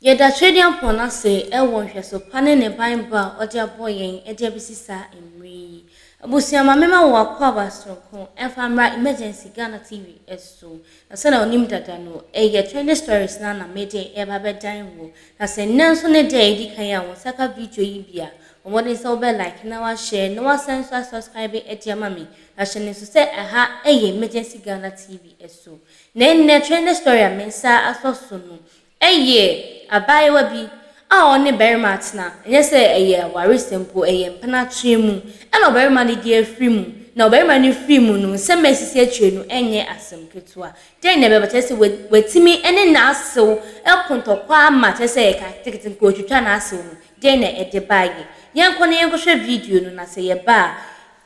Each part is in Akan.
Yeda trading pona say wonhwe so pane ne ban ba odia boyen edia bisisa emri abusia ma mema wo akwa basronko enfamra emergency Ghana TV eso na se na onim dada no trending stories na media eba bedan wo na se nanso ne dey edi kan ya won saka video yi bia omode se obe like na wa share na wa subscribe edia mami na shene so se aha emergency Ghana TV eso na trending story amensa asoso no abayewa bi a one berima atena enye se wari simple mpana twemu e no berima ne die free mu na berima ne free mu no se mesisi atwe no enye asem ketua den ne beba tese wetimi ene na asew ekontokwa ama tese ka tikitin ko twitwa na asew no den ne ede baage yenko ne yenko hwe video no na se ye ba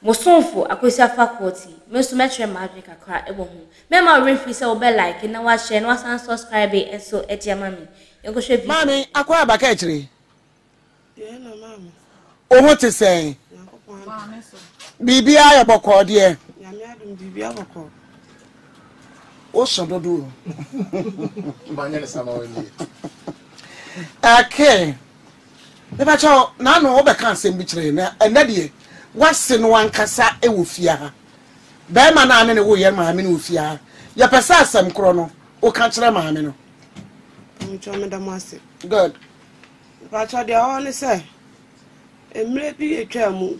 Mosonfo akosia faculty mesu metre magic akra ebo hu mema refi se obe like na wa share na wa subscribe enso etia mami yenko hwe video mami akwa abaka echiri na mami omo te sen bibia ya boko de ya mi adum bibia boko o sododo Manya ne sama wani okay beba cho na no obe kan sem bi kire na enade wase no wankasa e wo fia ha be ma na ne wo ye ma me no fia ha ya pesa asem kro no o kan kire ma me no ncho me da mase good ba cho de o ne se emre bi etwa mu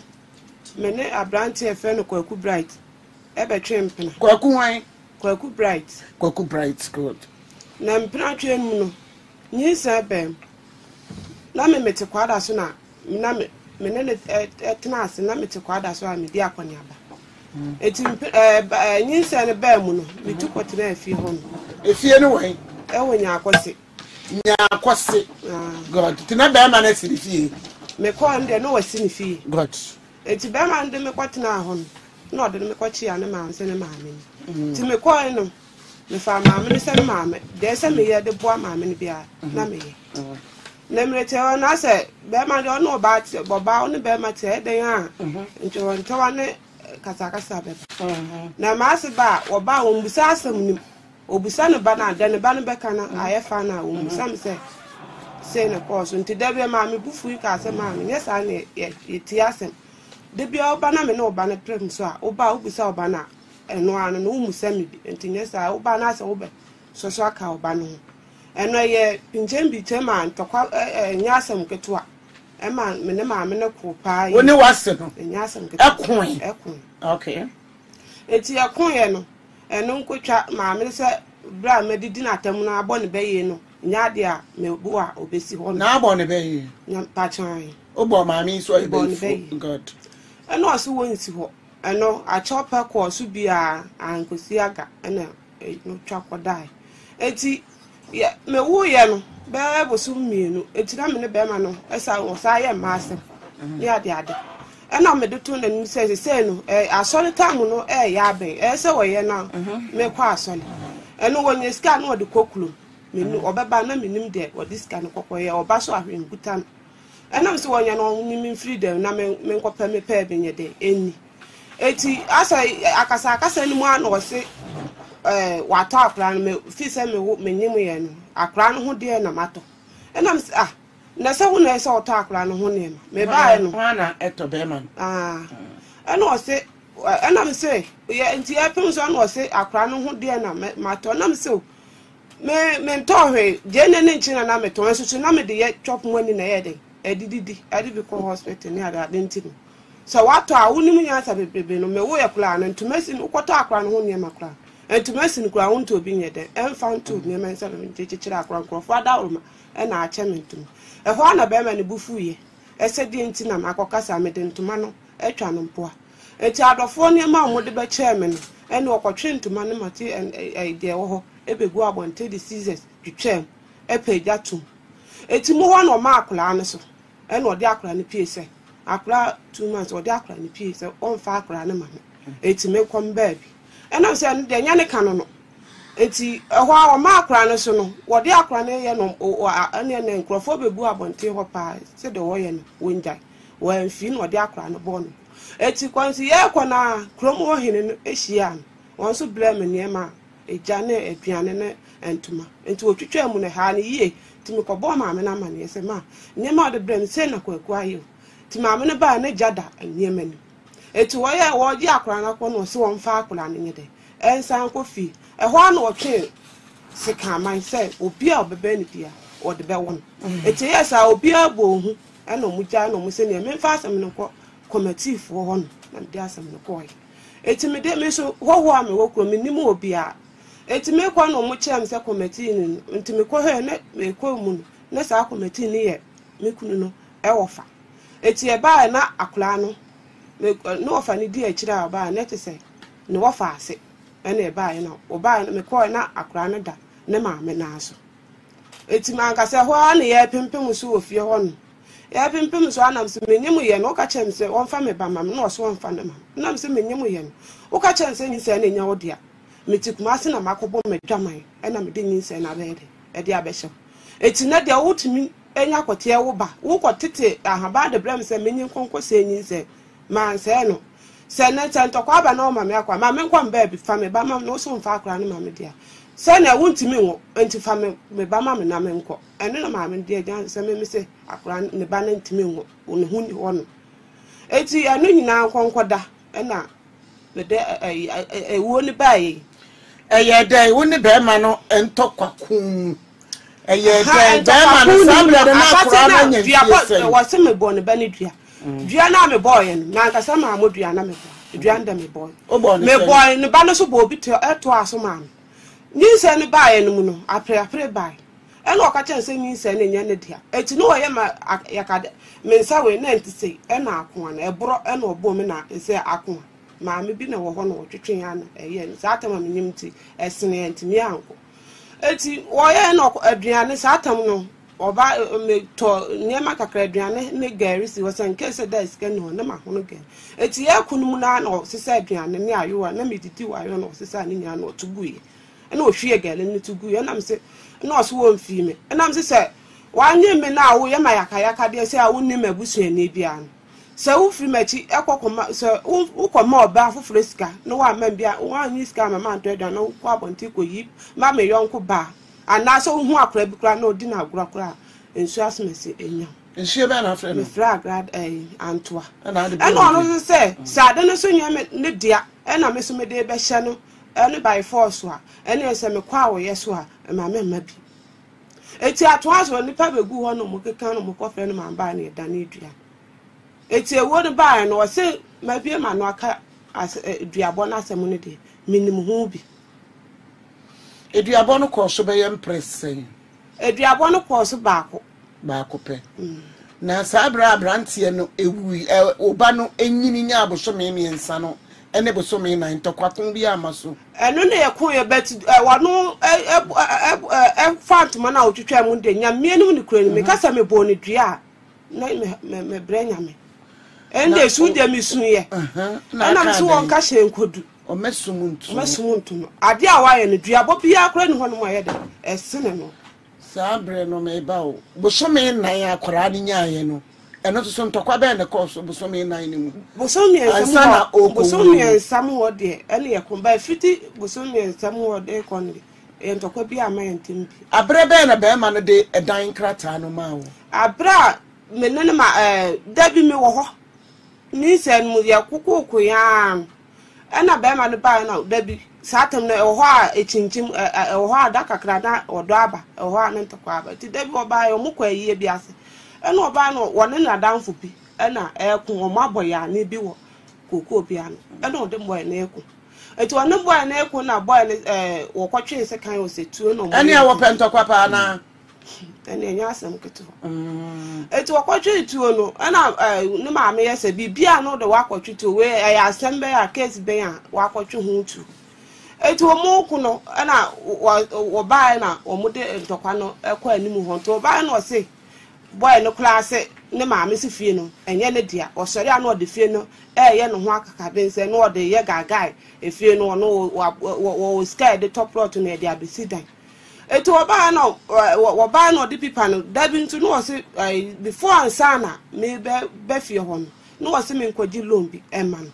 me ne abrante efe no Kwaku Bright e be twe mpena Kwaku hwan Kwaku Bright good na mpena twe mu no nyi se be na me mete kwada so na me ne tenase na mete kwada so a me di akwani aba eti nyinsa ne ba mu no me tu kwotena afi ho no efie ne wan e wonya akwose god tina ba ma na siri fie me ko ande no wasi ne fie god eti ba ma ande me kwotena ho no na ode me kwachi ya ne ma nse ne ma me ti me ko no me fa ma me se ma me de se me ye de boa ma me ne bia na me ye Nemrete na se be ma de ono ba ti boba oni be ma ti eden a ncho ntawa ne kasa be na ma se ba wo ba wo mbusa asem nim obusa ne ba na de ne ba ne be kana ayefa na wo mbusa me se ne ko so nti de be ma me bufu ka se ma me nyesa ne ti asem de bi o ba na me no ba ne prem so a o ba obusa o ba na eno anu no musa me bi nti nyesa o ba na se wo be so aka o ba no eno ye pinjembi tema ntokwa nyasem ketua ema me ne ma me ne ko pa woni wase no nyasem ketua ekon okay eti ekon ye no eno nkotwa ma me se bra me didi na atam na abo ne beye no nya de a me bo a obesi ho na abo ne beye nya pa chan obo ma mi so e be god eno aso wonti ho eno a chopa ko so bi a ankosi aga ena no twa kodai eti ya me wo ye no be bosu mienu etira me ne be ma no esa wo sa ye maase ni ade ena me de to na ni se no asole time no ya ben se wo ye na me kwa asole eno wonye ska no de kokulu menu obeba na menim de wo diska no kokoye oba so ahwe nkuta ena me se wonya no ni freedom na me nkopa me pa be nye de eni eti asa akasa ni mu an wo se wata akra no me fi se me nyim ye no akra no ho de na mato enam na se hu na se wata akra no ho ne me ba no na eto be man eno o se enam se ye nti e pem so na o se akra no ho de na mato enam se me ntohwe je ne nchina na me to so na me de ye chop money na ye de edididi adi bi ko hospital ni ada de ntino so wato a wonimu nya sa bebebe no me wo ye kula na ntumasi no kwato akra no ho ne makra entumasi kura wonto obi nyede enfanto ne mensa no nchechira akra nkrofo ada oruma na achementum ho na be ma ne bufuye ese di nti na makokasa mede ntuma no etwa no mpoa eti adofo ne ma mo de be cheme no ene okotwe ntuma no mate de wo ho ebegu abonte de scissors twetwem epeja tum eti mo ho no ma akra ne so ene ode akra ne piese akra 2 months ode akra ne piese on fa akra ne ma eti me kom baby ena se de nya ne kanu no eti ho a ma akra ne so no wo de akra ne ye no ene ne nkrofo bebu abonte ho pa se de wo ye no wonjai wo amfi no de akra ne bo no eti kwansi ye kwa na krom wo hene no ehia no won so blame ne ma eja ne aduane ne entuma enti otwitwa mu ne ha ne yie ti me kɔbɔ maame na ma ne sɛ ma nyema de brem se na kwaku ayo ti maame ne ba ne jada nyema ni eti wo ye wo ji akora na kɔ no se wo mfa akora ne nyede ensan kɔ fi ɛhɔ na ɔtwe sika man sɛ obi a obebe ne bia ɔde bɛ won eti yes a obi abo hu ɛna mu gya na mu se ne me mfa asɛm ne kɔ committee fo hɔ no na de asɛm ne kɔ eti me de me so ho a me wo kro me nim obi a eti me kɔ no mu kyerɛ me sɛ committee ni enti me kɔ hɛ ne me kɔ mu na sa committee ni yɛ me kunu no ɛwɔ fa eti e ba na akora no no ofa ni di akira ba na te sɛ ne wo fa ase ɛna e ba na o ba me kɔ na akora no da ne maame na aso eti man ka sɛ ho a ne yɛ pempem so wɔ fie hɔ no yɛ pempem so anam sɛ menyim yɛ no ka kyerɛ me sɛ wɔmfa me ba mam na ɔso wɔmfa ne mam nam sɛ menyim yɛ no wo ka kyerɛ sɛ nyisɛ na nya wo dia metikuma ase na makɔbɔ me dwaman ɛna me de nyisɛ na bɛyɛ de ɛde abɛhyɛ eti na deɛ wotumi enya kɔte wo ba wo kɔtete ahaba de brɛm sɛ menyin konkɔ sɛ nyisɛ man sɛ no sɛ ne tentɔ kwa ba na o mame akwa mame nkɔ mba bi fa me ba mam no so mfa akora ne mame dia sɛ na wontimi wo enti fa me ba mame na me nkɔ ɛne na mame dia gyan sɛ me sɛ akora ne ba na ntimi wo ne hu ni hɔ no eti ɛno nyina konkɔ da ɛna me de wo ne bae ɛyɛ dɛ wo ne bɛrima no ɛntɔ kwakum ɛyɛ dɛ bɛrima no sabra de na akora na nya fie wo se me bɔ ne ba ne dua dua na me bɔ yɛ no na nkasa ma mo dua na me bɔ dua nda me bɔ me bɔ ne ba no so bɔ obi to ɛto aso ma no nyinse ne bae no mu no apre bae ɛna ɔka kyɛn sɛ nyinse ne nya ne dia eti no wɔyɛ ma yakade me nsa we na ntise ɛna akoa na ɛboro ɛna ɔbɔ me na sɛ akoa maame bi na wɔ hɔ no wɔtwetwe ya na ɛyɛ no saa tam menyim ti ɛsene ntimi anko eti wɔyɛ na aduane saa tam no oba me to nyema kakra aduane ne gari si wɔsan kese da sika no na ma hono gari eti ya kunum na na sesa aduane ne ayowa na medidi wa ayo na sesa ne nya na otuguye na ohwie gari ne tuguye na me se na oso won fi me na me se wanye me na wo yema yakayaka de se a wonni mabusuani bia no se wo firi machi ekokoma se wo koma oba afoforo sika no wa ma bia wo anyi sika ma ma ntɔ no ko abonti koyi ma me yonko ba ana so hu akora bi kra na odi na agora kra ensu asmese enya ensu be na afre no fra grad antoa ɛna ɔno se sade no so nya me ne dia ɛna me so me de be hye no ɛne by force a ɛne se me kwa wo yeso a ma me ma bi eti atoa so nipa begu hɔ no mo keka no mo kɔfɛ no ma ba na ɛda na edua eti ewo no ba no wɔ se ma bie ma no aka duabɔ na asɛm no de minim ho bi eduabɔ no kɔ so bɛyɛ impressing eduabɔ no kɔ so baako pɛ na sabra abrantie no ewu oba no enyini nya abosome miensa no ene bosome na ntɔkwakon bi amaso ɛno ne yɛ ko yɛ bet wɔno fantoma na otwitwa mu de nya mienu ne kura ni me kasa me bɔ ne dua na me branya me ende su de mi su ye na me so won ka hye nkodu o mesumuntu no ade a wa ye ne dua bɔ bia kura ne ho no mo ye de ɛsene no sabre no me ba o bosome nan akora ne nya ye no eno so ntɔkwa bɛ ne kɔ so bosome nan ne mu bosome ensam ho de ene ye ko ba fiti bosome ensam ho de kɔ ne ntɔkwa bi ama ye ntem bi abre bɛ na bɛ ma no de edan krata no ma wo abra me ne ma dabi me wo ho ni sen mu ya kokoko ya ena bɛ ma no ba na dabi satem na wo ho a echinchim wo ho a da kakra na odo aba wo ho a ne ntɔkwa aba ti dabi oba yo mukwa yie bi ase ena oba no wone na danfo bi ena ekun o mabɔ ya ne bi wo koko bi ano ena ode boy na ekun eti wone boy na ekun na boy ne wo kɔtwe se kan o se tuo no mo ene a wo pentɔkwa pa na ene nya asem keto eti wo kɔtwe tuo no ena ne ma me yese bibia no de wa kɔtwe tuo we asem be ya case be ya wa kɔtwe ho tu eti wo mo ku no ena wo bae na wo mo de ntɔkwa no ekɔ animu ho to bae na o se boy no class ne ma me se fie no enye ne dia o sori ana o de fie no ye no ho akaka ben se no o de ye gagai e fie no no wo sky the top plot no e dia besi dan eto oba na oba na o de pipa no dabi ntu no o se before ansana me be fie ho no no o se me nkwaji loan bi e ma no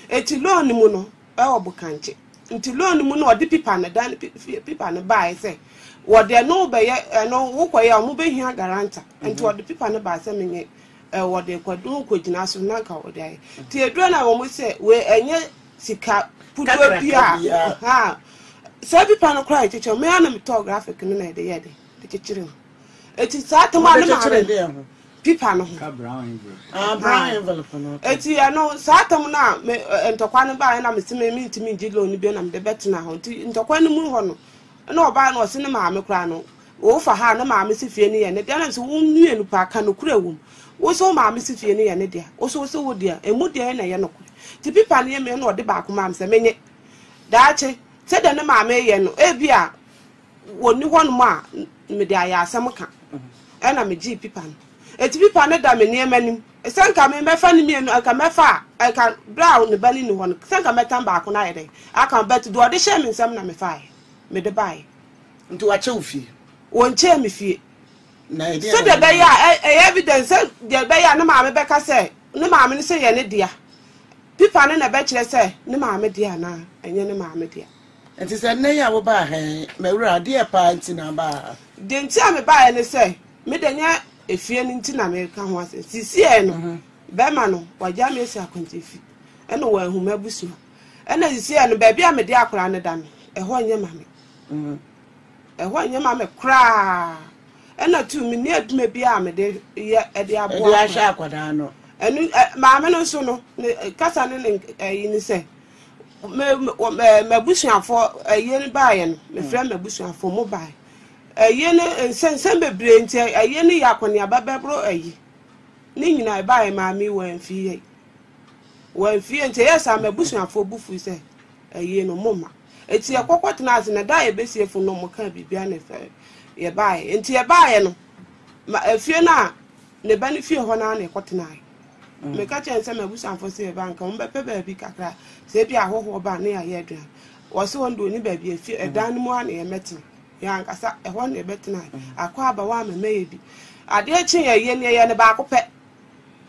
eti loan mu no e obukanche nti loan mu no odi pipa na dan pipa na buy say wode no be ye no wo koye omo be hia guarantor nti wode pipa na buy say menye wode kwadu kwagina so na ka wode aye ti eduro na wo mo say we enye sika pudo bia ha say pipa no cry cheche me ana me talk graphic no na de ye de chechire eti sa tama na ma pipa no brown envelope no eti no sa tam na me ntokwa ne ba na me se me ntimi ngi loan bi na me de betena ho nti ntokwa ne mu ho no na oba na o se ne ma me kra no wo fa ha na ma me se fie ne ye ne de na se wo nue nu pa ka no kura wum wo so ma me se fie ne ye ne de wo so wo de emu de na ye no ti pipa ne ye me na o de ba ko ma me se menye daache se de ne ma me ye no e bia woni ho no ma me de aya asem ka e na me gi pipa no eti pipa ne da me ne manim esanka me mefa ne mienu aka mefa aka brown ne bani ne ho no sanka metan ba ko na yede aka bet do de share me nsam na me fa me de bai nti wa che ofie won che me fie na ide so de be ya evidence de be ya ne ma me be ka se ne ma me ne se ye ne dia pipa ne na be kire se ne ma me dia na enye ne ma me dia nti se ne ya wo ba he mewura de e pa nti na ba de nti a me ba ne se me de nya efie ni nti na America ho ase sisi e no be ma no waja me esi akontefi e no wa hu mabusu e na sisi e no be bia me de akora ne da no e ho nye ma me e ho nye ma me kra e na tu me ni aduma bia me de ye e de abo e de akwada no enu ma me no so no kasa ne yi ni se me busuafo ye ni ba ye no me fra me busuafo mo ba aye ne sensen bebre nti aye ne yakone ababebro ayi ni nyina ba e maami wanfie nti yesa mabusuafo bufu se aye no moma eti ekokotena ase na da ye besiefu no mo ka bibia ne fe ye ba e nti ye ba ye no afie na ne ba ne fie ho na na ekotena me ka chen se mabusuafo se ba nka mo bepe ba bi kakra se bi ahoho ba ne aye aduan wo se wondo ni ba bi afie edan mu ana ye meti ya nkasa ehwo na ebetena akwa aba wa me meyebi ade echi ye ne ba ko pe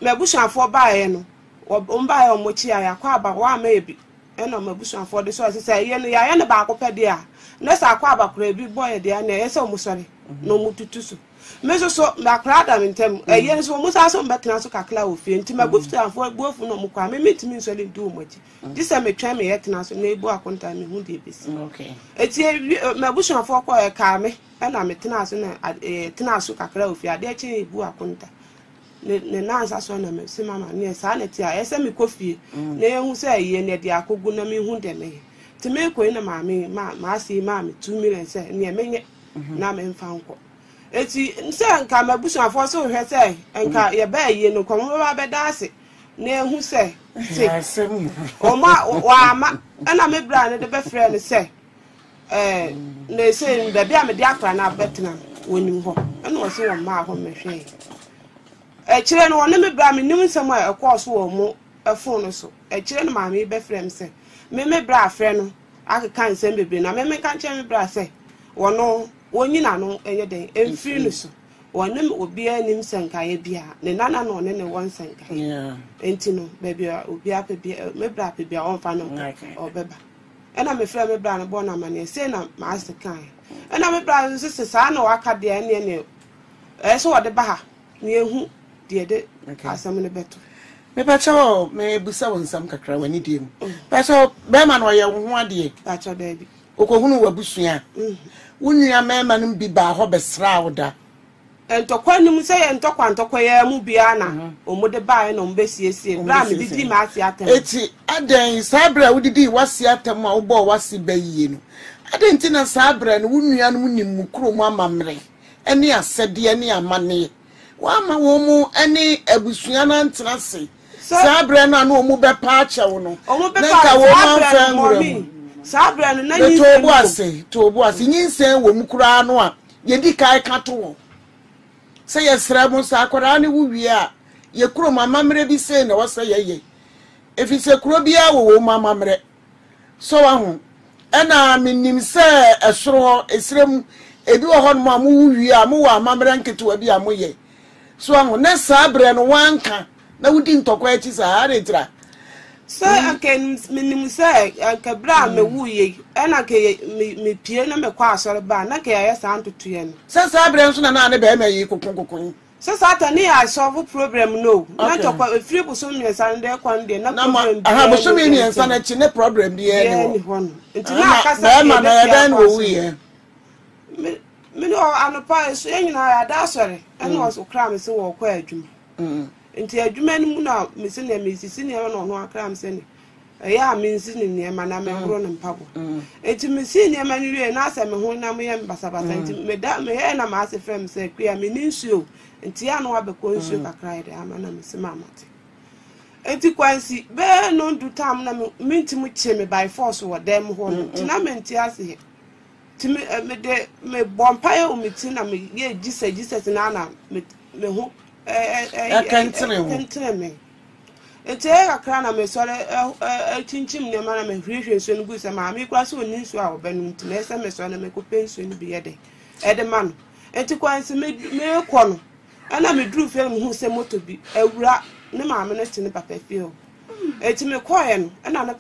mabusuafo ba ye no omba ye omochi ya akwa aba wa meyebi e no mabusuafo de so se ye ne ya ne ba ko pe de a na sa akwa aba kura bi boy de a na ye se omusore no mututusu meso so makra da mentem ye so musa so mbetena so kakla ofie nti mabusuafo bofu no mukwa me metimi so le du omochi disa metwa me yetena so na ebu akonta me hu de ebesi okay eti mabusuafo ko e ka me e na metena so na tena so kakla ofie ade echi ebu akonta ne nansa so na me se mama ne sa na ti a ese me kofie na ehu se ye ne de akogu na me hu de me ti me ko ina ma si ma me 2 million se ne menye na me mfa nko eti nse nka mabusuafo so hwe se nka ye ba ye no ko mo ba be da ase na ehu se se o ma wa ma na me bra ne de be frɛ ne se na se ba bia me de akra na betena woni ho na o se wo ma ho me hwe kire no ne me bra me nim nsɛm a ɛkɔ so wo mo ɛfon no so kire no ma me be frɛ me se me bra frɛ no akeka nsɛm bebre na me ka nkyɛ me bra se wono wonyina no enye den emfiri no so wonem obi anim senka ye bia ne nana no ne won senka enti no baby obi apebia me bra apebia on fa no obeba ena me frɛ me bra no bona mane se na ma asekan ena me bra no se sa na waka de ne so wode ba ha ne ehu de asam ne beto me pacho me busa won sam kakra wani diem pacho be ma no ye ho ade pacho baby okohunu wabusua wunua mema no bi ba ho besra woda entokwa nim se ye ntokwa ya mu bia na omude bae no mbesiesie bra me didi ma ase atem eti aden sabra wudidi wase atem a wo wase bayie no aden tina sabra no wunua no nim mukro mu amamre ene asede ene amane wa ma wo mu ene abusua na ntena se sabra no na omu be pa ache wo no nka wo ma fa nwura sabra no na nyi to obu ase nyinsen wo mukura no a yedi kai ka to wo se yesra mu sa akora ne wuwie a ye kuro mamamre bi se na wasa yeye efi se kuro bia wo mamamre so wa hu ena minim se esoro esrem ebi wo hon mo amu wuwie a mo wa mamre nketo bi amoye so wa hu na sabra no wanka na wudi ntokwa echi sa ha retira So anke minim say anke bra me wuye na ke me pie na me kwa asore ba na ke ya sa antoto ye no Sasa abre nso na ne be ma yi kokon so sata ni I solve problem no na to kwa free buso mi nsa nde kwa nde na problem aha buso mi ni nsa na chi ne problem di e ni ho nti na akasa ma na ya dan wo wuye me no anopa so enyina ya da asore ene wo so kra me se wo kwa adwuma nti adwuma ni mu na me se na me sisi ne no no akra me se ni ya me nsi ni ne ma na me horo ne mpabo nti me si ne ma ni wie na ase me ho na me ye basabasa nti me da me he na ma ase frem se kwa me ni nsuo nti ya no abekọ nsuo kakra ide ama na me se mamate nti kwansi be no du tam na me nti mu che me by force wo dem ho nti na me nti ase ti me de me bompaye o meti na me ye Jesus na me ho kentene me enti kakra na me sore chinchim ne ma na me hwehwe nsuo no gu se ma me kwa so oni nsuo a obenu nti na ese me so na me ko pensuo no bi yede ede man enti kwansi me ko no ana me dru fe mu se moto bi awura ne ma me ne tene papa fie enti me ko ye no ana na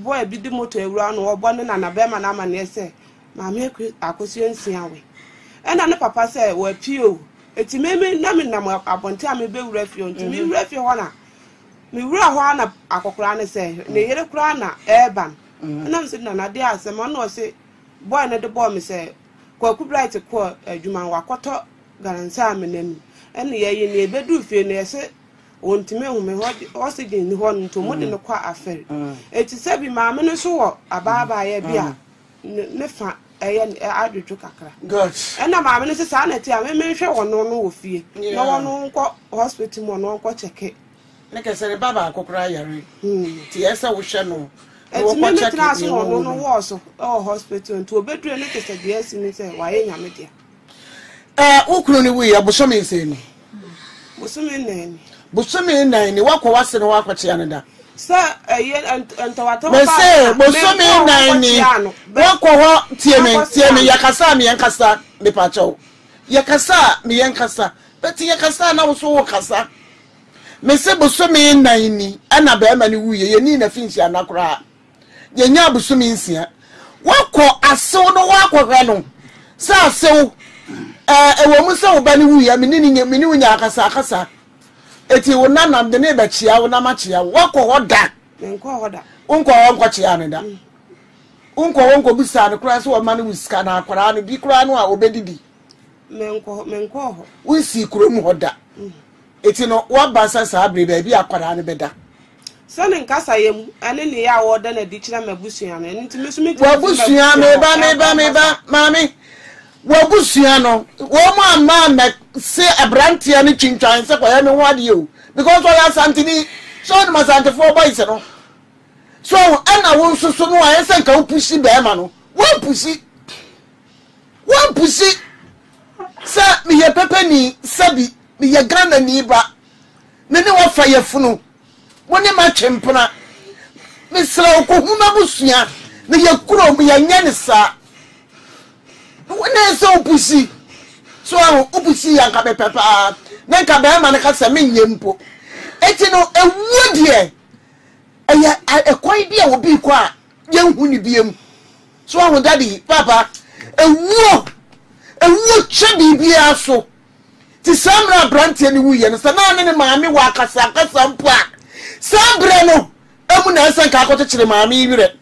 boy bi di moto awura no obo ne na be ma na ma ne ese ma me akosie nsia we ana ne papa se wa pio enti me na me na abonte a me be wura fie enti me wura fie ho na me wura ho na akokora ne se ne yere kura na eban ana me se na de asem no se boy ne de boy me se kwa ku bright ko adwuma wakoto garansa amenem ene ye ne ebedu fie ne yese wontime hu me ho oxygen ni ho nto mo de ne kwa afere eti se bi ma me no so wo ababa ye bia ne fa eye adwodwo kakra good ena ma me no se sa na ti a me hwe wono no wo fie na wono nko hospital mo no nko cheke ne ke se baba akokora yare ti yesa wo hwe no eti me tra so wono no wo so hospital nto obedu ne ke se dia si ni se wa ye nyame dia ukuru ni wi abosomi nseni bosomi nani wako wase no wakwache anada sa antawato ba se bosomi nani wako ho tiemi yakasa mi yankasa me pacho yakasa mi yankasa beti yakasa na wo so wo kasa me se bosomi nani ana ba ma ni wuye ye ni na finchi anakora ye nya bosomi nsia wako aso no wako hwe no sa aso ewo musa oba ni wuya mini wunya akasa eti wona nam de ne ba chia wona ma chia wako hoda enko hoda unko chia ne da unko bisa ne kura so o ma ne wiska na akwara ne bi kura no a obedidi menko ho wisi kuro mu hoda eti no waba sasa abre ba bi akwara ne beda sane nkasa yem ane ne ya woda na di kira mabusua no enti mesumi wabusua me ba mami wabusua no wo ma me se abrantia ni twintwan se kwa me ho ade o because all that santini so no masante for boys no so ana won susu no aye se nka upushi be ma no won pushi sa mi ye pepe ni sabi mi ye Ghana ni ba me ne wa fa ye funu woni ma twempena mi sra ko huma busua ne ye kuro mi ye nya ne sa wona so upushi so upushi ya nka pepa na nka be ma ne ka se me nyempo eti no ewu de eya ekwan bi a obi kwa ye hu ni biem so ahun daddy papa ewu che bibia so ti samra brantie ni wuye no sana ne maami wa akasa mpo a sabre no emu na esanka akoto kire maami wire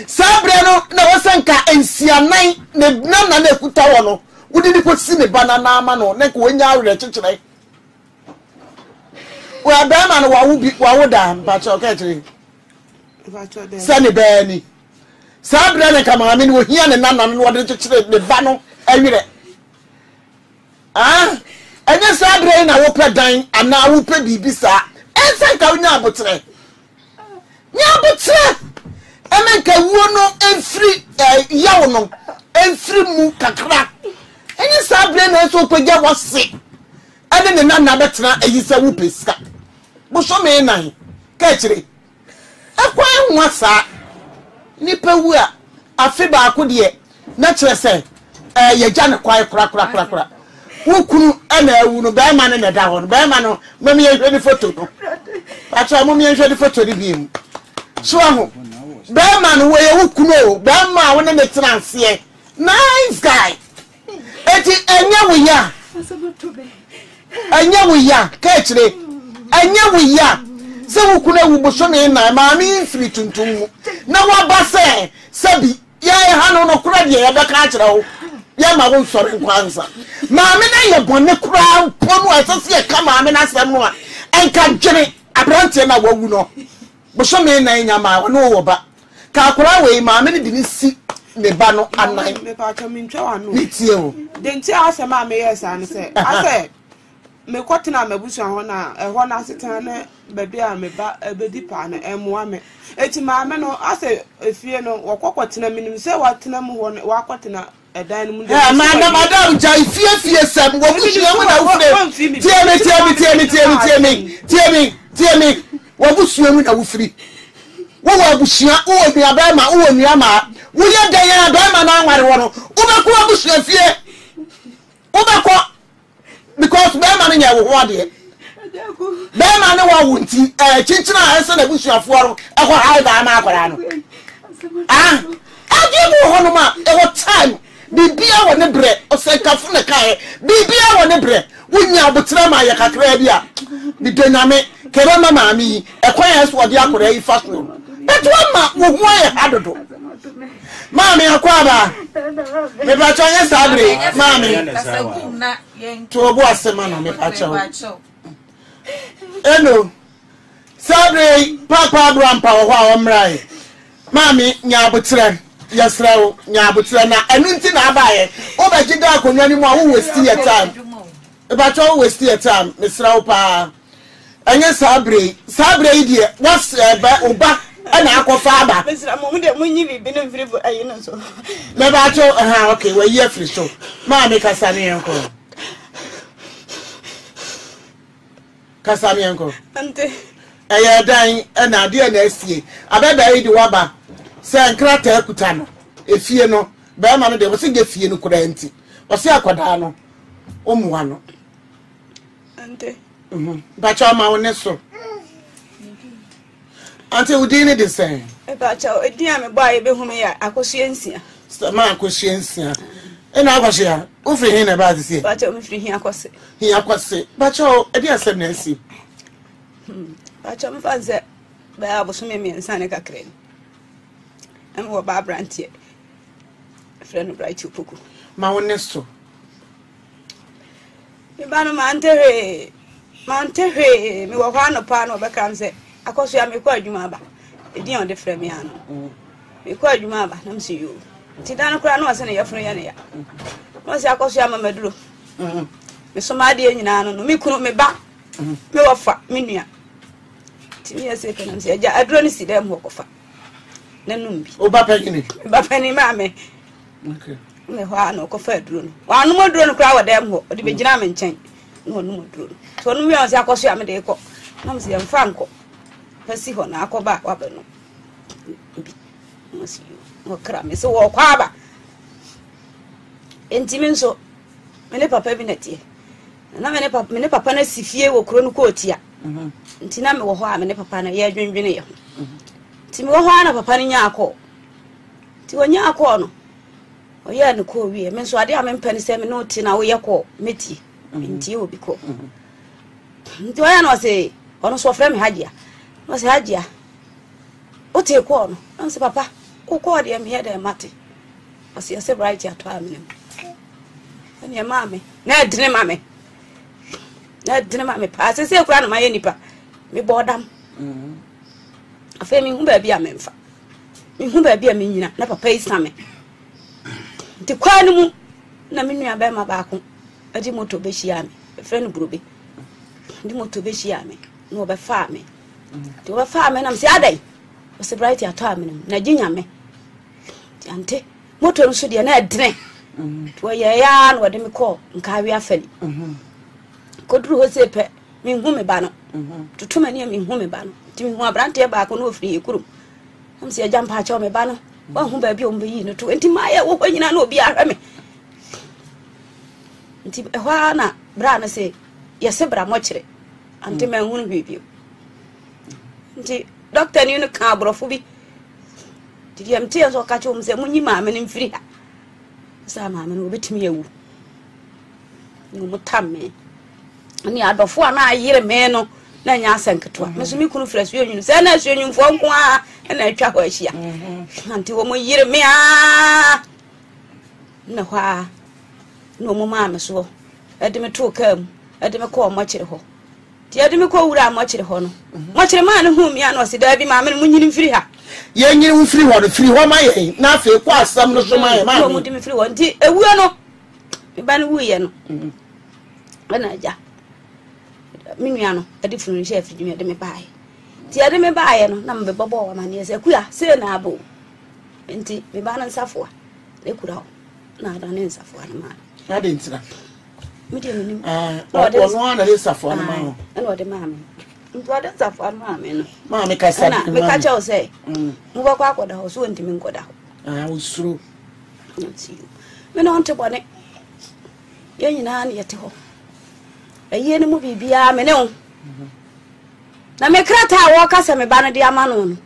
sabre no na wasanka ensianan na ekuta wo no wudi ni kosi ne banana ama no ne ko nya wire kikire wa ba ma no wa wo da mpacho ka kire sani bani sabre ne kama maami no hia ne nana no wo de kikire ne ba no awire anya sabre na wo pedan ana wo pe bibi sa ensanka nya abotre emenka wo no enfri yawo no enfri mu kakra anya sabre na so pagya wose ade ne nana betena ayisa wo peska bo so me nan ka kire akwa nwasa nipa wu a afi ba ko de na kire se ye gya ne kwai kura wukunu ana ewu no be ma ne da ho no be ma no mami ehwe ni photo no acha mami ehwe ni photo ni bi mu so aho be ma no we wukunu o be ma wo ne transie nice guy eti enya wo ya anya wo ya ka kire anya wo ya se wukunu ewu boso ne na mami free tuntum na wa ba se sabi ya ha no kura de ya be ka kire wo ya ma won sori nkwanza maame na ye bone kura ponu asase ye ka maame na asem no a enka dwene abrante na wawu no boso me na nya ma no wo ba ka kura we maame ne bi si ne ba no anan me pa cha min twa wanu ni tie o den ti asema me yes an se ase me kwotena mabusu ho na ho na setan na baby a me ba ebedi pa na emwa me eti maame no ase efie no wokwotena minim se watena mu ho wa kwotena edan mu de madam jai fie sam wo busuya mu na wo fre tie me wo busuya mu na wo fri wo wa busuya wo nua ba ma wo nua ma wo ye dan ya ba ma na anware wo no wo be ko busuya fie wo be ko because be ma nya wo ho de be ma ne wa wunti chinchina ese na busuya fo ro e ko ha ba ma akwara no agibu ho no ma e wo time bibia wo ne bre o se kafu ne kae bibia wo ne bre wunya obutra ma ye kakra bia di dename kebe ma maami e kwan ya so odi akora yi fashion beto ma wo ho ye hadodo maami akwa ba me ba chanye sabre maami to obo asema na me pa chawo eno sabre papa brampa wo ho amrai maami nya obutra yesrawo nya abutra na enunti na abaye obegida akonwa ni mu a wo waste your time e ba cho waste your time mesrawo pa enye sabre idie was ba oba na akofa aba mesra mo de munyi bibi no mfiri ayi no so me ba cho okay we ye free show ma me kasane enko ante eye dan na ade na asie abeba idi waba se nkrata akuta no efie no be ma no de wo se ge fie no kura nti wo se akoda no omuwa no ante ba cha ma woni so ante udini de sen e ba cha edi a me ba ye be hu me ya akosue nsia ma akosue nsia e na akosue a wo firi hin na ba de sie ba cha me firi hin akose ba cha edi asem na asi ba cha me fanze ba aboso me ensa ne kakre am wo ba brantie friend bright upuku ma woni so mi ba no ma ntehe mi wo kwa no pa no be kan se akoso ya me kwa adwuma ba edi on de frame ya no me kwa adwuma ba na msi yo ti dan kura no ase ne yefro ya ne ya no se akoso ya mamaduro me so ma de nyina no mi kunu me ba me wo fa me nua ti mi ese pe na se ja aduro ni si dem ho kofa nanumbi oba pegini ba pani mame okay me ho ano kofa aduro no wa no moduro no kura wa dem ho odi be gina me nchen no no moduro so no mi on se akoso ya me de ko na me se mfa nko pasi ho na akoba wa be no bi mo si yo kra me so wo kwa ba enti mi nso me ne papa bi na tie na me ne papa na sifie wo kro no ko otia enti na me wo ho a me ne papa na ye dwendwene ye ho ti me wo ho na papa ni nya akọ ti wonya akọ no oye ne ko wi me nso ade a me mpani se me no ti na wo ye ko meti nti obi ko nti oya no se ono so frame hajia no se hajia o te ko no no se papa ko ko de me de mate o se se bright ya to amene ene mame na edine mame pa se kura no ma ye nipa me bodam afa mi hu ba bia memfa mi hu ba bia menyina na papa isame nti kwanu mu na me nua ba ma ba ko adi moto be hia me friend burobe ndi moto be hia me no be fa me ti wo fa me na msi adai o se bright ato amene na ginya me ante moto no so de na edene to ye ya no de me ko nka wi afali koduru ho se pe mi hu me ba no tutuma ni mi hu me ba no ti mi hu abrante ba ko no ofri ekurum am se ajampa a cha me ba no ba hu ba bi o mbe yi no to enti ma ye wo nyina na obi ahwe me nti ehwa na bra na say yese bra mo kire ante ma hunu bibio nti doctor ni no ka abrofo bi ti yam tie so ka chom se munyi ma me mfiri ha sa ma me no betimi yawu ni mo tamme ani adofo na ayire me no na nya asanketo me so mi kunu fresh yonyu se na yonyu fo nko a na atwa ho ahia anti wo mo yire me a na hwa no mo ma me so edime to kam edime ko mo kire ho ti edime ko wura mo kire ho no mo kire ma ne hu mi a no se da bi ma me munyini mfiri ha ye nyini mfiri ho do firi ho ma ye na afi ko asam no so ma ye ma mo dime firi ho nti ewu no me ba ne wu ye no ana ja minua no ade funu chef dwuma de me baaye ti ade me baaye no na me bebo wa mane se kuya se na abo enti me ba na nsafoa le kura ho na ada ne nsafoa na ma na de ntira me de menim o no na le nsafoa na ma ho na o de ma me nto ade nsafoa na ma me no ma me ka sa na me ka cha o se mo ba kwa akoda ho so enti me nkoda ho usuru nti me no nte bone ye nyina na yete ho eye ni mu bibia me ne ho na me krata wo kasa me ba no de amano no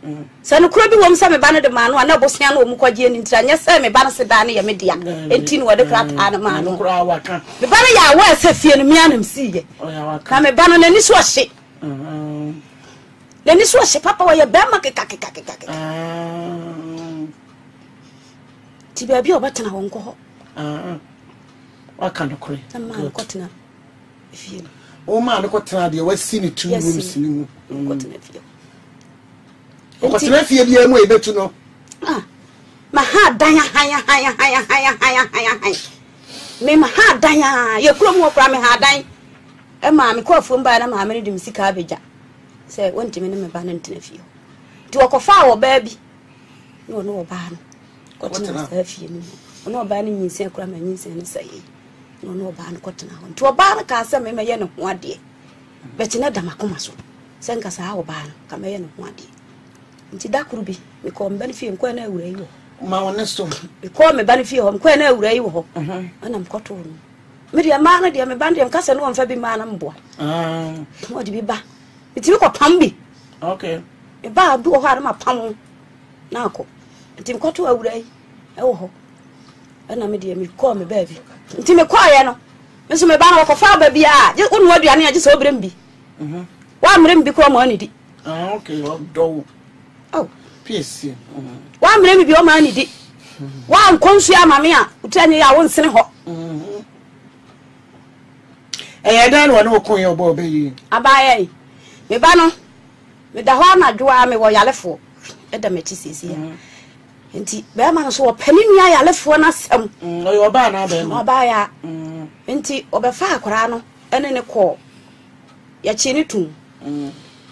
se no kuro bi wo msa me ba no de mano na bosia no mu kwaje ni ntira nya se me ba no se da ne ye me dia enti no de krata na mano kura waka me ba no ya wa se fie no mi anam siye na me ba no nani so hye nani so hye papa wa ye ba ma keka ti ba bi obetena ho nko ho waka no kure na ma ko tena fie o ma no ko tena de wasi ni 2 rooms ni mu ko tena fie ko tena fie bi emu ebetu no ma ha dan haya me ma ha dan ye kuro mu okura me ha dan e ma me ko afom ba na ma me dim sika abeja se wonti me ne me ba na ntena fie ti okofa wo ba bi no no ba no ko tena fie ni no ba ni nyinse kura ma nyinse ne sai no ba an kotena ho nti oba na ka asa me ye ne ho ade be ti na da makoma so se nka sa ha oba no ka me ye ne ho ade nti da kuru bi me ko mba ne fie nko na awura yi wo ma wona so me ko me ba ne fie ho nko na awura yi wo ana me koto no me dia ma na dia me ba dia mka se no mfa bi ma na mboa mo di bi ba ti bi ko pam bi okay e ba du ho ha na pam na ko nti me koto awura yi e wo ho ana me dia me ko me ba bi nti me kwa ye no me so me ba na ko fa ba bia je wonu aduane age so obrem bi wa mrem bi ko ma ni di okay do PS wa mrem bi o ma ni di wa nkonsu amame a utanye ya won sene ho e dan wo no ko ye obo be yi abaye me ba no me da ho na dwoa me wo yalefo e da me chi sisi nti be ma no so opani nua yalefo na sem oyo ba na be no ba ya nti obefa akora no ene ne ko ya chi ni tum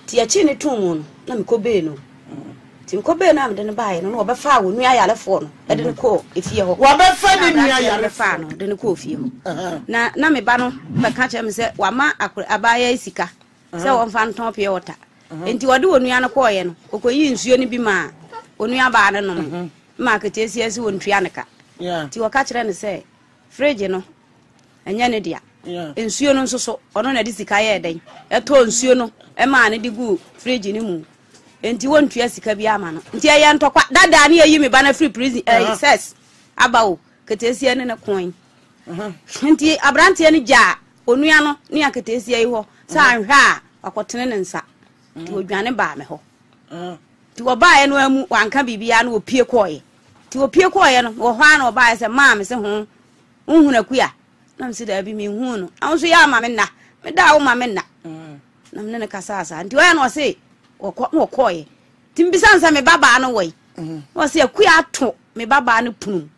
ti ya chi ni tum no na me ko be no ti ko be na me de ne ba ye no obefa wo nua yalefo no e de ne ko efie ho wa be fa ni nua yalefo no de ne ko efie ho na me ba no be ka che me se wa ma akora abaya isika se won fa nton pie wota nti wode wo nua no ko ye no okoyi nsuo ni bi ma onua ba na no ma ka tesi esi wontua ne ka ti waka kire ne se fridge no enya ne dia nsuo no nso so ono na di sika ye den eto nsuo no e ma ne di gu fridge ni mu enti wontua sika bi ama no nti ye ntokwa dada ne yi me ba na free prison ses abawo ka tesi ne ne coin nti abrante ne ja onua no ne akatesi yi ho sa anhwa akotene ne nsa ti odwane ba me ho ti obae no amu wanka bibia no opie koye ti opie koye no wo hwa na obae se ma me se ho unhuna kuya na me se da bi me hu no anso ya ma me na me da wo ma me na na me ne kasasa nti wa na o se wo koye ti mbisa nsa me baba no woi o se kuya ato me baba no punu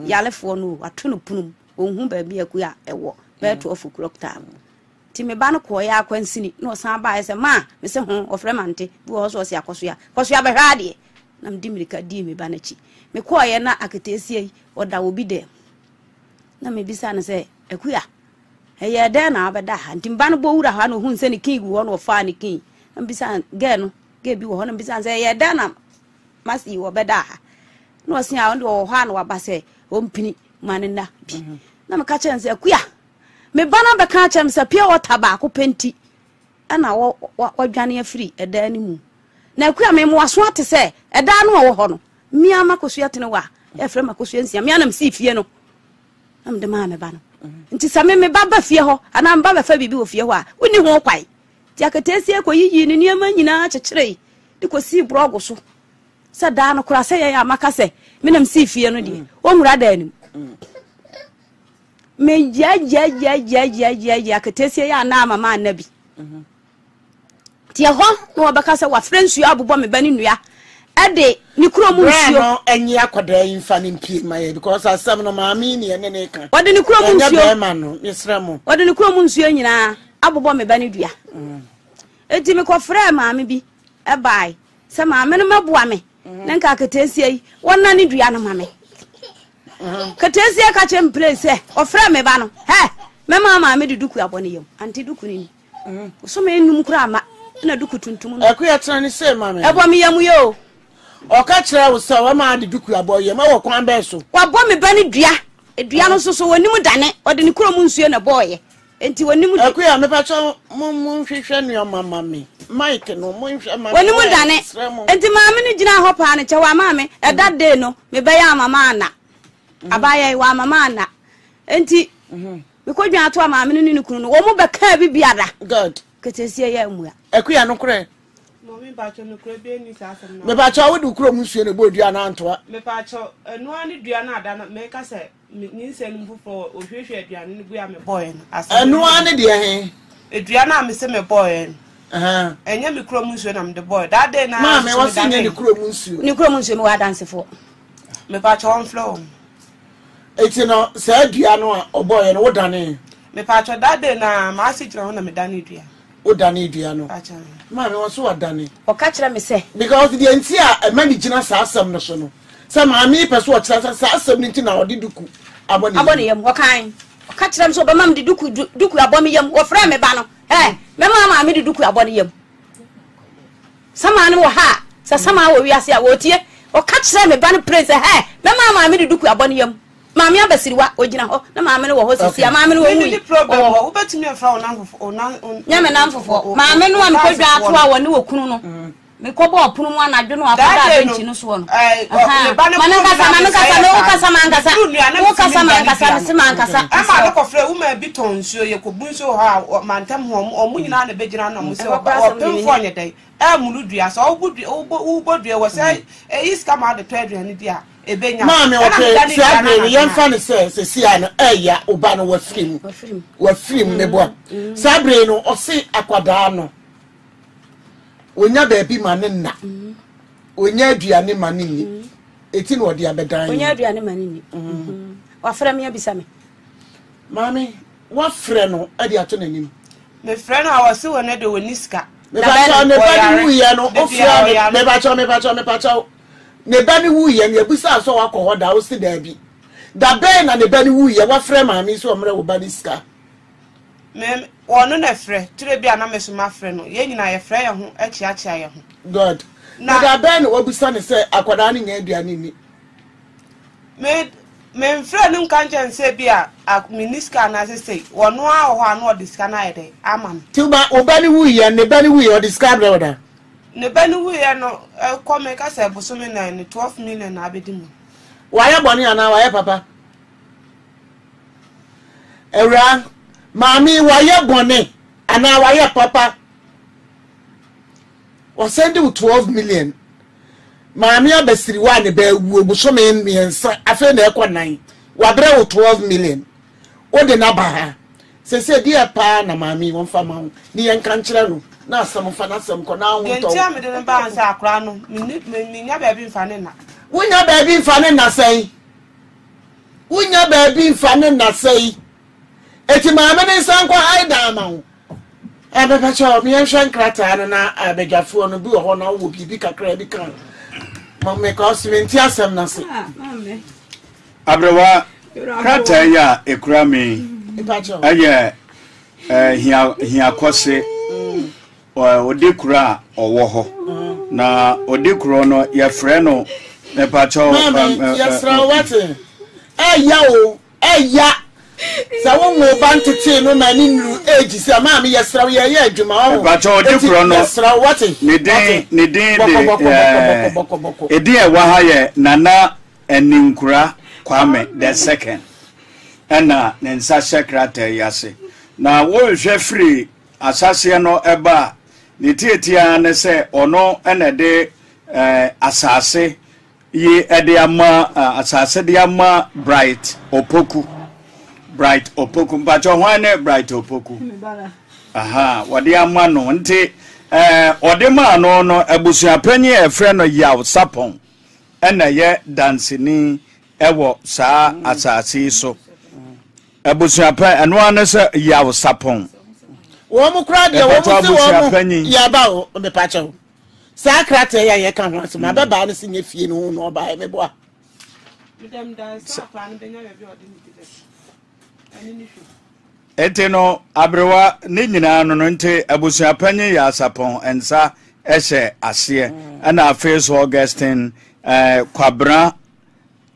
yalefo no ato no punu ohun ba bi akuya ewo be to of o'clock time ti me ba no ko ya kwansini no san ba ese ma me se ho ofre mante bi wo so se akoso ya be hwade na mdi mirika di me ba na chi me ko ye na akatesie yi oda obi de na me bisa na se ekuya eye de na abeda ha nti mba no bo wura ha no hu nse ni king wo no fa ni king na bisa ge no ge bi wo na bisa se eye de na masi wo beda ha no se a ndo wo ha no waba se o mpini manena bi na me ka chen se ekuya me bana be ka chem se pia water ba ko penti ana wadwane afiri eda ni mu na akua me mo aso ate se eda no wo ho no mia makosu atene wa e frɛ makosu nsia mia nam si fie no am de ma me ba no nti sa me baba fie ho ana mba ba fa bibi wo fie ho a woni ho kwai ti akatesi ekoyiyi ni niam nyina kyekere de kosi brogo so se da no kura se ye amaka se me nam si fie no de o mura da anim me ya akatesi ya na mama anabi tia ho no wabaka se wa friends yu abobọ me bani nua ade ni kuro mu nsuo no enyi akoda infa ni mpie maye because asem no maami ni ene ne kan wade ni kuro mu nsuo ma no misra mu wade ni kuro mu nsuo nyina abobọ me bani dua eti me ko frɛ maami bi e bai se maami no maboa me na nka akatesi yi wonna ni dua no mame katesi ka chem place o frɛ me ba no he me mama me duku abone yam anti duku ni so me num kura ma na duku tuntum no akuya tena ni se mame ebo me yam yo o ka kire wo se wa ma de duku aboye ma wo kwan be so wa bo me ba ni dua no so wonim dane o de ni kuro mu nsuo na boye enti wonim akuya me pa cho mo hwehwe no mama me mike no mo hwehwe mama wonim dane enti maame ni gina ho pa ne che wa maame e da de no me ba ya mama na abaya wa mama na enti me ko dwan ato maame ni kunu no wo mo be ka bibiada god katesi ya mu akuya no kure Mommy Bacho no crebe ni sasam. me ba cho wo du kuro mu nsuo ne bo dua na antoa Me Bacho eno ani dua na ada na me ka se ni nsem fufo ohwehwe aduane ni bua me boy asa. eno ane de he Edua na me se me boy. aha Enye me kuro mu nsuo na me de boy. That day na ma me wo se ne kuro mu nsuo ni kuro mu nsuo me wa dance fo me Bacho on flow. eti no se adua no a oboye no wodane Me Bacho that day na ma si jira ho na me dane dua. wodane dua no Bacho. ma me wo so wodane o ka kire me se because the entia mani gina sa asem no so no se ma mi peso o kira sa asem ni na odi duku abone yam o kan o ka kire me so ba mam de duku abome yam o fra me ba no me mama me de duku abone yam sama ne wo ha sama wo wiase a wo tie o ka kire me ba no praise me mama me de duku abone yam maami abasiriwa ogina ho na maami no wo ho sisi maami no wo ni problem wo betumi afra ona nyame na mfofo maami no am ko dwa ato a wo ne wo kunu no me ko bo opunu mu anadwo no akoda benchi no so no mankasa se mankasa ama no ko frɛ wo ma bi ton nsuo ye ko bunso ha mantam ho omu nyina na begina na mo se o pemfo anye dai amulu dua so wo bodua wo se iska ma de twadua ni dia ebenya maami o ke se agbe ye mfa ne se sia no eya oba no wa film me bo sabre no o se akwada no onya baabi ma ne na onya aduane ma ne ni eti no odi abedan onya aduane ma ne ni wa frɛ me abisa me mami wa frɛ no adi ato nanim me frɛ no a wose wona de woniska me ba cha ne ba ni wuye no o frɛ me ba cha ne ba ni wuye ne abisa so wa kɔ hoda o si da bi da be na ne ba ni wuye wa frɛ mami so omre wo ba ni ska me ono na frɛ tire bia na me so ma frɛ no ye nyina ye frɛ ye ho achiachia ye ho god na da be na obisa ne se akwada ne nya aduane ni me frɛ no kan chanse bia miniska na se wono a ho ano diska na ye dey aman tuba obani wuye ne bani wuye o diska brother ne bani wuye no ko me ka se boso me na 12 million na abedi mu waya boni ana waya papa era mami waya boni ana waya papa o send you 12 million mami abasiri wa ne ba wu boso me miensa afa na ekọ nan wa bre wo 12 million o de na ba ha se dia pa na mami won fa ma ni yen kan kire no na asem fa na asem ko na ho to yentia me de ne ba ansa akra no me nya ba bi mfa ne na wunya ba bi mfa ne na sei wunya ba bi mfa ne na sei eti mama ne san kwa aida ma wo abeba cho me hwan krata no na abegafo no bi wo na wo bibi kakra bi kan mama ka osmenti asem na se abrewa krata ya ekura me aye hia kose odekura owo ho na odekuro no ye frɛ no me pa cho yesra wate eya sa wo mo bantete no ma ni nuru age se ma me yesra wo ye adwuma wo ba cho de kuro no yesra what ne din edin e wa ha ye nana eninkura Kwame the second ena ne nsa sekrata yase na wo hwe free asase no eba ne tietia ne se ono ena de asase ye ede ama asase de ama Bright Opoku mpacho hwane Bright Opoku aha wode ama no nti ode ma no abusuapanyi efre no yaw sapon ena ye dansini ewo saa asase so abusuapan eno ane se yaw sapon wo mu kra de wo mu se wo mu ya ba o me pacho sa krata ya ye kan ho so ma baba no se nye fie no no ba me boa Madam da sapon benya be odi ni de ani ni hwe eteno abrewa ne nyina no no nte abusuapan ya sapon ensa ehye ase ana afeso Augustine Kwabra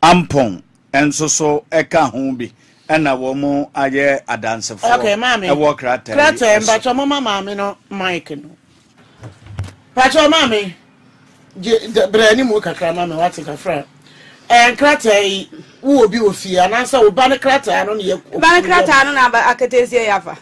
Ampon enso so eka ho bi ena wo mu aye adansefo e wo krata mba cho mama me no mic no pacho mama brani mu kakra mama wati kafra krata yi wo obi ofie anansa wo ba ne krata no ne ba ne krata no na akatesie yafa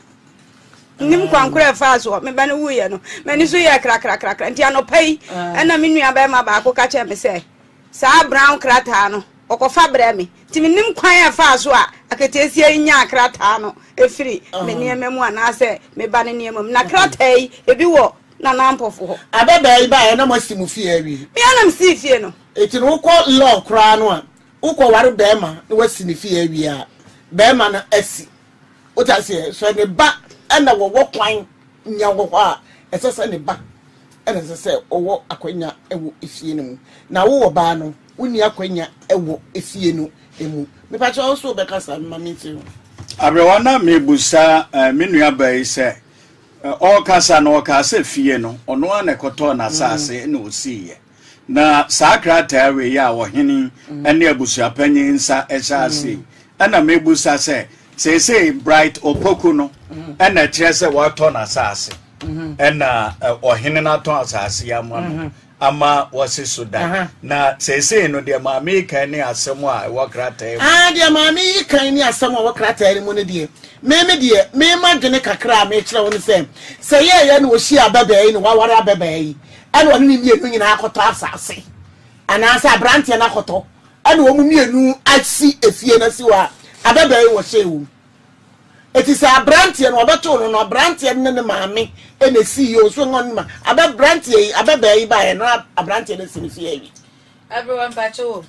nim kwankura fa so me ba ne wuye no me ni so ye krakrakrakra nti anopai ena me nua ba ma ba ko ka che me se sa brown krata no okofa bremi ti minim kwan afa so a aketesie nya krata no efiri me niam mu ana se me ba ne niam na krata yi ebi wo na nampofo ho ababa yi ba na masimu fie awi me anam si fie no eti no ko law kra no a uko ware bema na wasi ni fie awi a bema na asi utase so ne ba na wo kwan nya wo a esese ne ba ena sese owo akwanya ewo efie no mu na wo ba no uni akwanya ewo efie no emu me pa cho so be kasa mama nti abrewa na mebusa menua bai se o kasa no kasa fie no ono ana koto na sase na osiye na sakrata we ya wo hini ene abusuapanyi nsa echase ana mebusa se Bright Opoku no ena kyerese wato na sase ena ohene na to asase ya mu ama wasi sudan na sese no de maami kan ni asemo a wokrata e de maami kan ni asemo a wokrata e mu ne de me ma dwene kakra me kire woni se ye no oshi ababa yi no wawara ababa yi ene woni ni enu nyina akoto asase ana asa brantie na akoto ene wo mu mienu asi efie na siwa ababa yi wo shewu eti sa brantie no obeto no brantie ne maami ene CEO so ngon ma brantie ababa yi ba e no brantie ne sinifie yi everyone bacho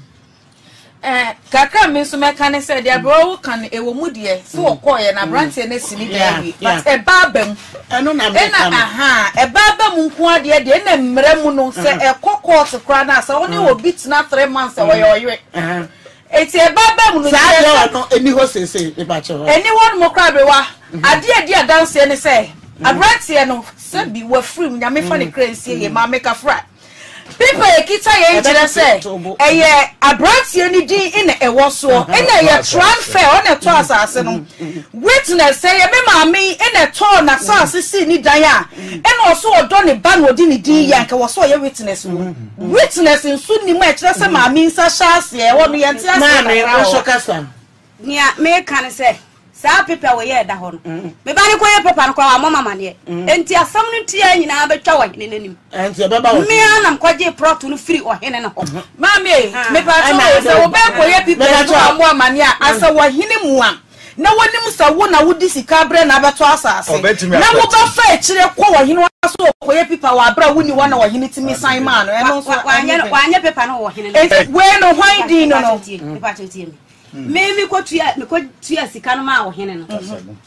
kakra me so meka ne se dia bro kan ewo mu de so okoye na brantie ne sinifie yi but e babam eno na me aha e babam nko ade de na mmere mu no se e kokot kra na se woni obi tina 3 months e wo yoywe eti e babam no sa no eni ho sese e ba che ho eni won mo kra bewa ade dance ne se abrantie no se bi wa free nyame fa ne kransie ye ma make fra people ekita ye njire se eye abrantie ni din ina ewo so ina ye transfer on to asase no witness say ye me maami ina to na asase si ni dan a ina so odo ne ba no odi ni din ya nka wo so ye witness no witness nsu ni mu e kire se maami nsa shaase e wo no ye ntia se na so kasa nia me kan se sa pepa we ye da ho no me ba ne ko ye pepa no kwa wa mama ne enti asam no tia nyina betwa wa hene nanim enti beba wo me anam kwaje proto no free o hene no mami me pa to se wo be ko ye pepa no amu amane a asa wa hene mu a na wonim sa wo na wodi sika bre na beto asase na wo ba fa ekire ko wa hene aso ko ye pepa wa bra woni wa na wa hene timi san ma no eno so wa anya pepa no wo hene we no hwan din no pepa to tie me ko tuya sika no ma wo hene no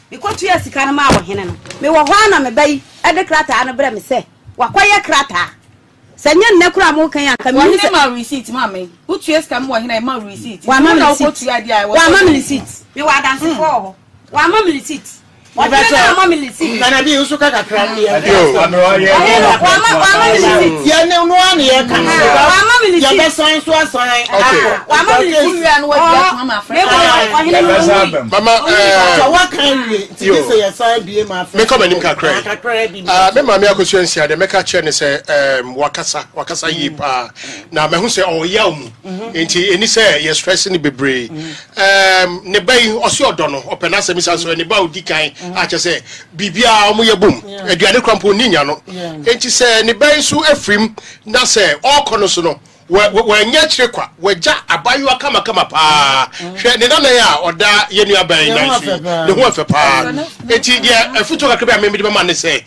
me ko tuya sika no ma wo hene no me wo hwa na me bai ade krata no bra me se wakwaye krata sanya nne kura mo kan aka me se ma receipt ma me wo tuya sika mo wo hene ma receipt wa ma ko tuya dia wa ma receipt me wa dance for wa ma receipt Gana bi usu kaka krani ya. Ya ne no an ye kan. Ya be san so asan. Mama so what can we say ya san bi ma fa. Me come anim kakra. Me ma me akosuansia de me ka che ne say wakasa yi pa na me hu say o ya mu. Enti eni say ye stress ni bebre. Ne bai osi odo no opena se mi san so ne ba odi kan a che say bibia omo ye bom aduane krampo ni nya no. Enti say ne bai so afrim na say okono so no we nya kire kwa we ja abayu akama pa hwe ne na ya oda ye nua ban na shi ne ho afa pa enti de afuto kakra bia me de ma ne say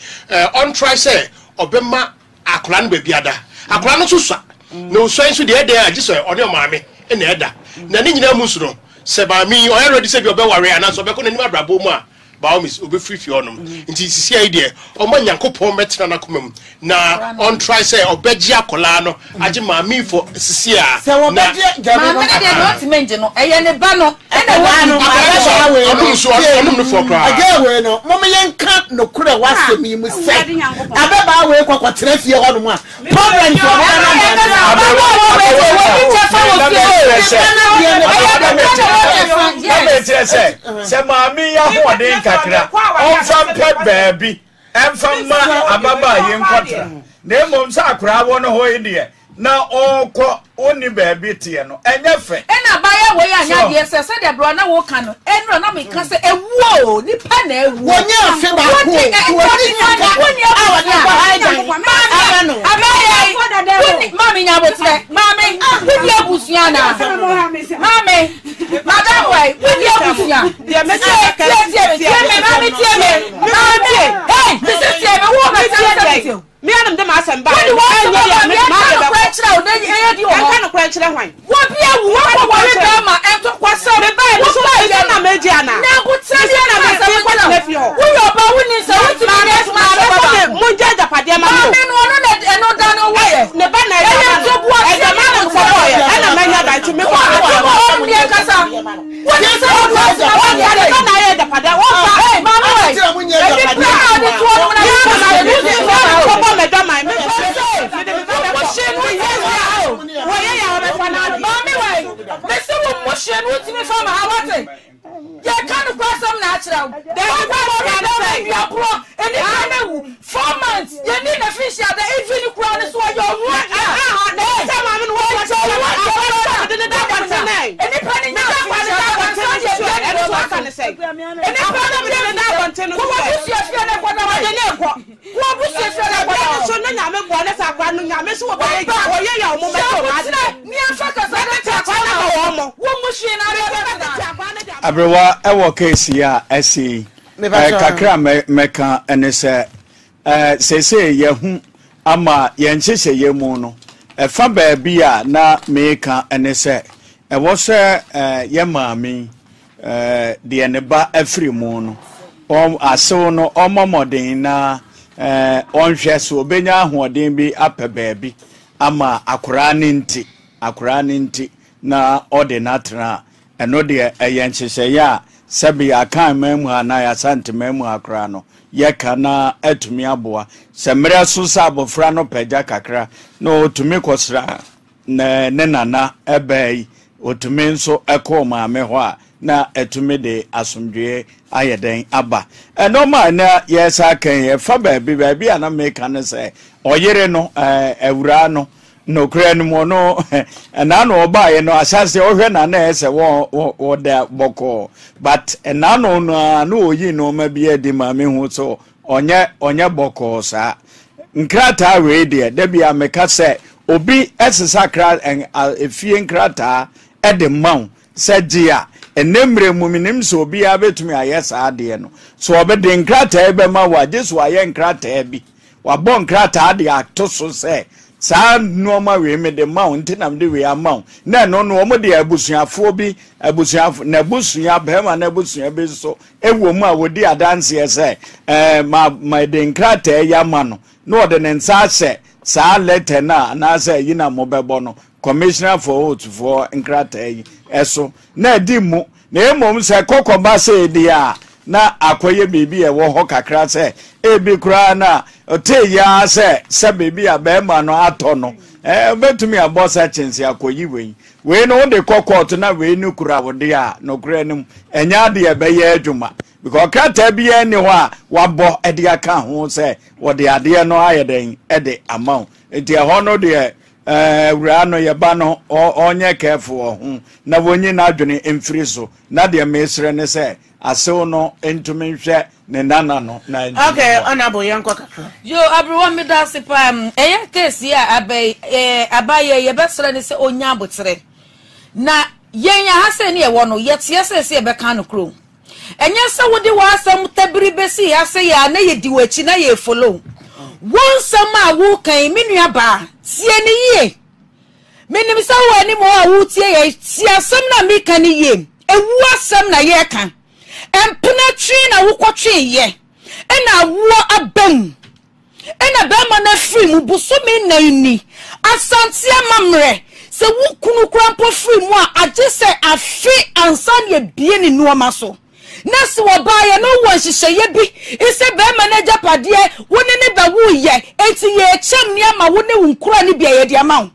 on try say obema akora no babiada akora no so swa no so enso de ede agi so one maame e na eda na ne nyina mu so no se ba mi o already say bi obeware ana so be ko nanim abrabo mu a Baomis obe free onum nti sisi idea o ma nyankopon metra na komam na on try say obeji akola no age ma mi for sisi a se wo beji jabe no na not menje no eye ne ba no e na onum no for cry age we no mo me yenka no kure wasemi mu se abeba we kwakwatre fie honum a problem for se maami ya hoden kakra onfa pet baby emfa ma ababa ye nkwatra na emom sa akra wo no ho ide na okọ oni baby tie no enye fe na baya we anya de se de bro na wo kan no enro na me kan se ewu ni pa na ewu wonya afi ba ko mami nya botre mami wudi abusuana mami madam wai wudi abusuana de me tie mami hey this is tie me wo ka tie me anam dem asem ba me kwachira o dey e di o kan no kwachira hwan wo bia wu wo wore da ma ento kwasa me ba wo so ba na meji ana na go tell na me se kwachira fi ho wo yo ba wo ni se wo ti mo jaja pade ma mo me no no eno da no wo ye ne ba na e da ma no ko ye ana ma nya ba ti me ko o ni e kasa wo ni se wo ba na ye da pade wo ba ma no e ni to no na ya me do my me ya kan ko sam na achira de ya pro eni kana wu 4 months ye ni na fish ya da even ku an so yo ru na sa ma me wo wa so de da ba tane eni pani nya ba tane eni so kan say eni pani me da ba tane ko wa busi afia na ko da wa de ne ko wo busi afia na ko da so na nya me bo na sa kwa no nya me so wo ba ye ya o mo me so ma de ni afa ka sa na kwa na wo mo wo mu shi na re Abrewa ewo case ya esi kakra meka ene se sese yehu ama yenchese yemu no efa ba bia na meka ene se ewo se ye maami de ne ba afri mu no asew no omomoden na onhwe so obenya ahoden bi apɛ baabi ama akora ne nti na ordinatra eno de eyenchese ya sebi akan memu ana ya sante memu akra no ye kana atumi aboa semre so sa abofra no pagya kakra no otumi kosra na ne nana ebai otumi nso ekọ maame ho a na etumi de asomdwe ayeden aba eno ma na ye sa kan ye fa baabi ana meka ne se oyere no ewura no no kren mo no na no oba ye no asase ohwe na na ese wo da boko but na no no oyi no ma bi edi ma me hu so onye boko sa nkrata we de da bia meka se obi esesa kra efie nkrata e de maw se dia enemre muminim so obi abetumi ayesa de no so obede nkrata e be ma wa jesu aye nkrata bi wa bon nkrata de atoso se sa noma we me de mount na me de we amount na no mo de abusuafo bi abusuafo na abusuya bema na abusuya be so ewo mu a wodi adanse ese ma de nkrata ya ma no no de nsa se sa letter na say yina mo bebo no commissioner for vote for nkrata yi eso na di mu na emom se kokoba se di a na akoye bibi e wo ho kakra se ebi kura na ote ya se bibi a be ma no ato no betumi abosa chensi akoyi we no de kokot na we nu kura wo de a no kura nim enya de be ye adwuma because kata bi ani ho a wabo e de aka ho se wo de ade no ayeden e de amount enti ho no de wura no ye ba no onye careful ho na wonyi na adwene emfiri so na de mesre ne se asew no entumi hwe ne nana no na okay honorable yanko kakra yo abro me da se pa eye case ya abaye ye besre ne se onya abotre na yenya hase ne ye wo no ye tie se ye be kan no kro enye se wodi wa asam tabiri besi ya se ya na ye di wachi na ye follow won sama wo kan menua ba tie ne ye menim sa wo ani mo a wo tie ye tie asam na me kan ye ewu asam na ye kan empena tree na wo kwotwe ye ena wo abam ena ba ma na free mu busumi na ni asante amamre se wo kunu krampo free mu a age se afi ansan ye bie ni nuoma so na se wo ba ye no wo hihye bi ise ba ma na japade wo ne ba wo ye enti ye chem ni ama wo ne wunkura ni bia ye de ama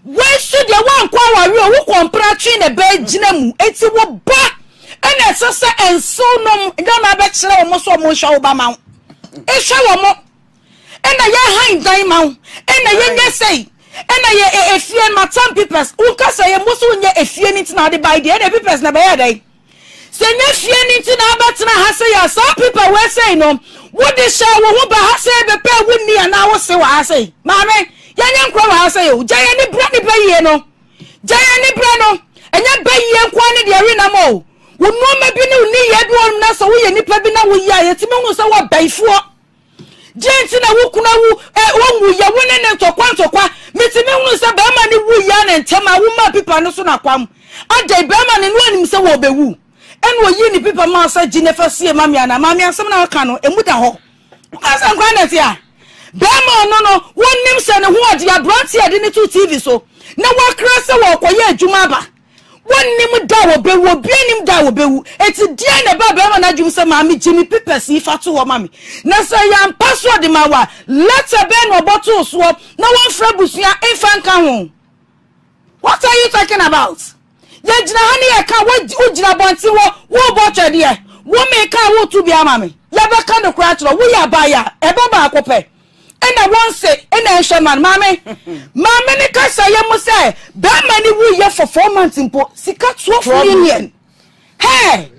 wo su de wo ankwa wari o wo kompra tree na ba gina mu enti wo ba ena sese enso nom na ba kire wo so mo hwa wo ba ma e hwa wo mo ena ye han dan ma ena ye nye sei ena ye efie matam papers unka say ye mo so nye efie ni tina de by de ena papers na ba ye dai se nye fie ni tina ba tina ha say ya some people we say no wo de sha wo ho ba ha say be pe wo ni ana wo se wa ha say ma me ye nye nkro wa ha say o ja ye ni bra ni ba ye no ja ye ni bra no enya ba ye nkwa ni de ri na mo wo no ma bi ni ye do na so wo ye nipa bi na wo ya ye ti me hu so wo baifuo jenti na wo kuna wo ya wo ne ntokwa mitime hu so ba ma ni wu ya na ntema wo ma pipa no so na kwam adai ba ma ni no anim se wo bewu eno yi ni pipa ma sa ginefa sie ma mia na ma mia asem na aka no emu da ho asa nkwa na tia ba ma no wonim se ne ho ade abranti ade ni tu TV so na wo kra se wo koye adwuma ba wonim da wo bewu obianim da wo bewu eti dia na ba ma na dwum se ma mi gimi pipa si fa to wo ma mi na se ya password ma wa letter be no bottle so na won fra busua enfa nka ho. What are you talking about? Ye jina hani ye ka wo jina bonti wo bottle de wo me ka wo tu bia ma mi ya be ka no kra tro wo ya ba ya e ba ba akopɛ ena won say ena ehweman mame ni ka saye mo say ba mani wu ye for 4 months impo sika 12 million hey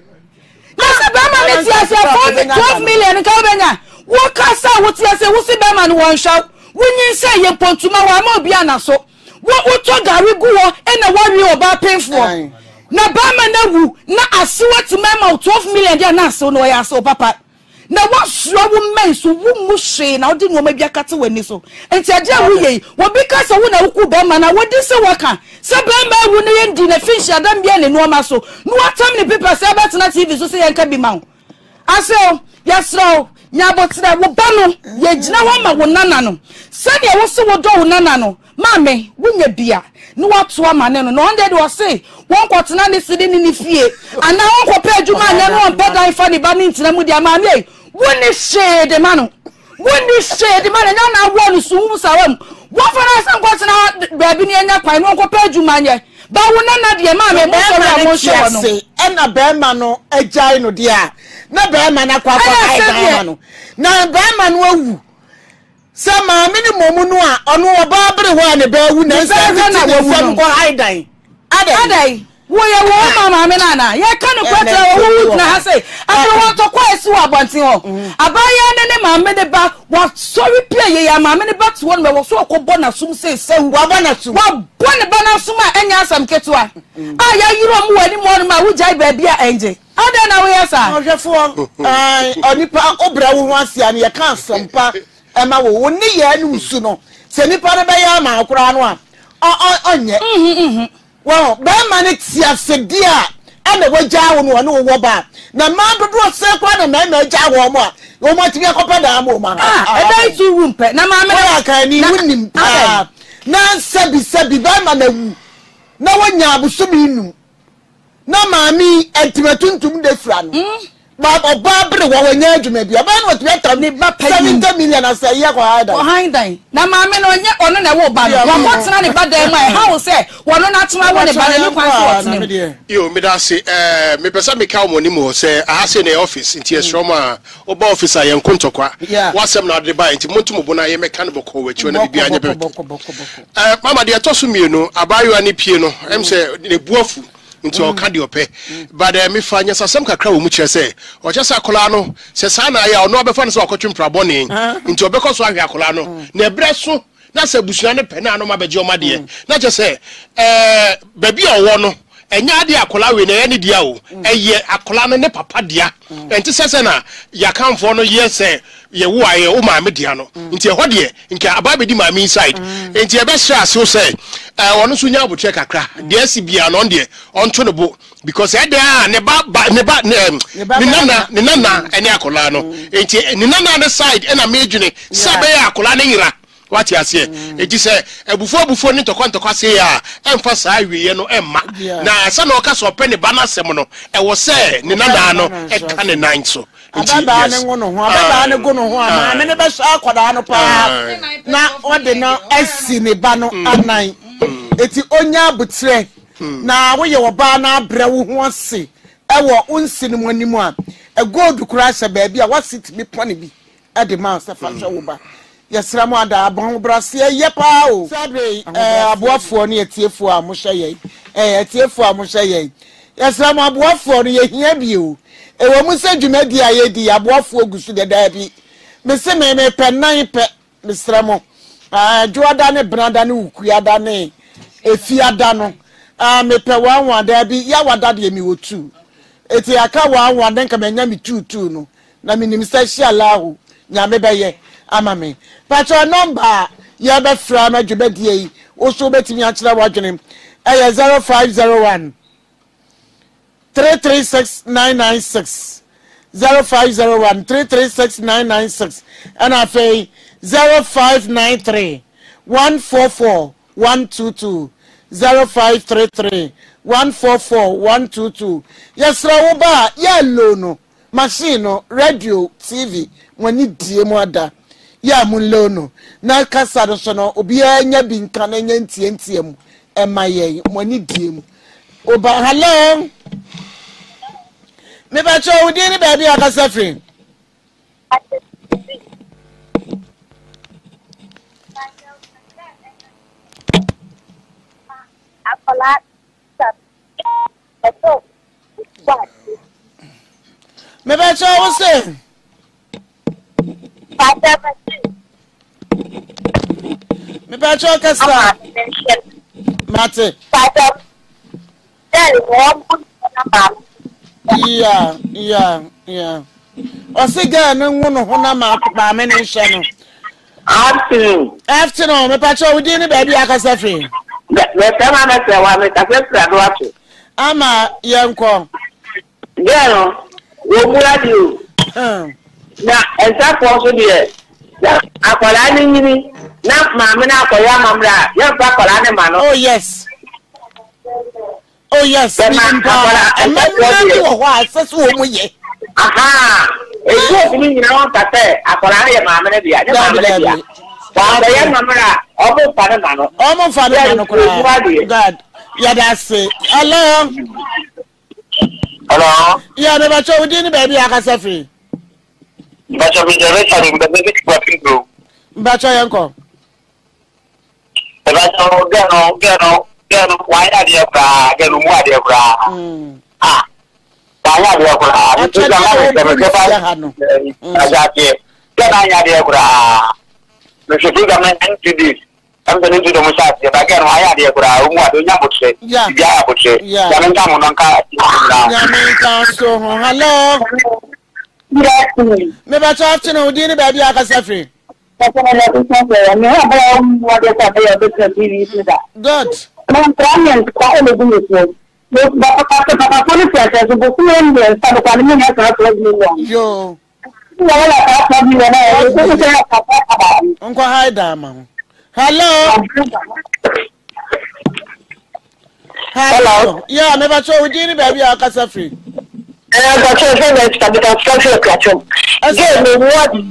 na say ba mani ti ase 12 million ka obenya wo ka sa wo ti ase wo si ba mani won hwa wonyin say ye pontuma wa ma obi anaso wo to gari guwo ena wo wi oba painful na ba mani wu na ase what mema 12 million dia na ase no ya so papa na what slow men so wu mu hwe na odi no ma bia kate wani so enti ade awu ye wo bi ka so wu na wuku be ma na wodi se waka se be ma wu ne yendi na fish adam bia ne no ma so no atam ne paper se bet na TV so se yanka bi ma ase yasro nya botre wo ba no ye gina ho ma wo nana no se de wo se wo do wo nana no mame wunya bia no watu ama ne no no ndede wo se won kwotena ne sidi ni fie ana won kwo pa adwuma anya no on pedan fa ni ba ni ntina mu dia mame woni shade manu nya na wo no sumu sawam wo fara san kwotena baabi ni anya kwan no kwo pa adwuma anya ba wo na de mame mo so ra mo show no ena be ma no ajai no dia na be ma na kwa ai no na be ma no awu sama mini momu no a ono oba bere ho ne ba wu na nsa na wo fam ko aidan adai wo ye wo mama me nana ye ka no kwatra wo na ha say after wo to kwa esi wa bonten ho abaya ne mama ne ba wa sorry play ye ya mama ne ba to wo no wo so ko bo na sum say sewu wa bo na sum wa bo ne ba na sum a enya asam ketua a ya yiro mu wani mo no ma wo jai ba bia enje ada na wo ya sa ohwefo onipa obra wo ho asia ne ye ka asompa ema wo ni ye nu su no se nipa ne be ya ma akura no a onye wo be ma ne tia sedi a ana wagya wo no wo ba na ma dodo se kwa na ma gya wo mo a wo mo tibi akopa da mo ma e dai tu wumpe na ma me ya ka ni wunim na sabi be ma na wu na wonya abusumi nu na ma mi entimatuntum de fra no Barbara wa nya adwuma bia ba no to ne ba 70 million as a year ko haida behind na maame no onye ono na wo ba no wa kotena ne ba dan mai how say wono na tuma wo ne ba ne kwan so otene yo me da say me pesa me ka mo ni mo say aha say na office nti esroma oba officer ye nkontokwa wasem na de ba nti montum bo na ye meka ne boko wachi na bibia anye be mama de etoso mienu abayo ani pie no em say ne buafu nti o ka de ope but me fa nya sasem kakra wo mu kire say o chesa akola no se sa na ya ono obefa no so akotwempra bone nti obekọ so ahwe akola no na ebre so na se busua ne pe na no mabeje o made na che say baby owo no enya ade akola we na ye ne dia o eye akola no ne papa dia enti sese na ya kanfo no ye say ye wo aye o ma me dia no nti e ho de nke ababedi ma me inside enti e be sha so say wono so nya abotre kakra de asibia no de onto ne bo because e dey ne ba ne nana ene akola no enti ne nana ne side e na me dwune sabe ya akola ne yira what you say enti say ebufo ni tokwa say ya emfa saa wiye no emma na sa na oka so pe ne ba na sem no e wo say ne nana no e ka ne nan so ababa ne ngono ho ababa ne gono ho ama me ne be sha akwada no pa na ode no asi ne ba no anan eti onya abutre na wo ye wo ba na abre wo ho ase e wo unsi ne monimu a e gold kura sha ba bia what sit me pone bi e de ma se fa hwe wo ba yesra mo ada abon brase ye pa o sabe aboafo ne etiefo a mo hye ye etiefo a mo hye ye yesra mo aboafo ne ye hia bi o ewo mu se dwumadi aye di aboafo ogusu de da bi me se me pe nan pe mesra mo joada ne branda ne ukuada ne efiada no me pe wanwa da bi ya wada de mi wotu eti aka wanwa den ka menya mi tutu no na minim se hia lahu nya me be ye ama me patro number ya be fra ma dwumadi yi wo so betimi a kira wadwene 0501 336996 0501 336996 and I say 0593 144 122 0533 144 122 yes rawoba yellow no machine no radio TV when you die mo ada ya mun lono na kasa do so no obi anya bi nka na nya ntie mu e maye mo ni die mu oba hello me ba cho udi ni baby akasa free akola so me ba cho wo se me ba cho kasa mate yeah osiga no ngono ho na ma me ne hye no afternoon me pa cho udi ni baby akasa free me tama na se wa me ta se do atu ama yenko gero wo mu radio na esa ko so de akola ni nyini na ma me na akoya mamra ya pa akola ni ma no oh yes mpa emani wo ho asese wo mu ye aha ejo ni nyina won ta se akola ni ma me na bia ni ma me na bia ba ya mamra omo fa na no kura god ya da se hello ya me ba cho udi ni baby akasa free ba cho bi jere cha ni ba be kwa pingo ba cho yanko ba cho gano why are you cry gano mu ade cry ba ya de cry tu ga ma ajake gana ya de cry no se tu ga ma ntidi am ga ntu do mo sa ti ba gano ya de cry mu ade nya botse ya botse ya nta mo nka ya me ka so hello me ba cho afternoon udi ni baby akasa free good yo unko haida ma hello yeah me ba cho udi ni baby akasa free But you say that because social platform. Again, what is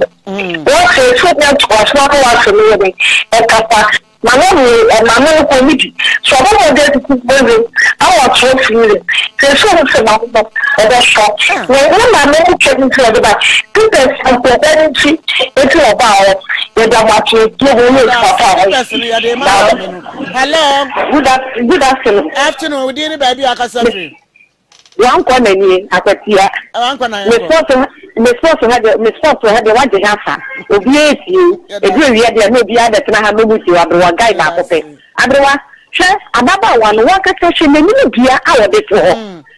so that was not one for me. And Papa, my mom committee. So I don't get to building. I want to feel it. There's so much about that shop. When my mom came into the back, people are preparing to about the watching giving me hello. Good afternoon. Afternoon, we didn't baby Akasafri. One corner at the tea. Miss Foster had the one to have obey you. Agree, we had no be other than I have moved you. Abra guide up. Abra, chef, another one, walk a session, and you be our before.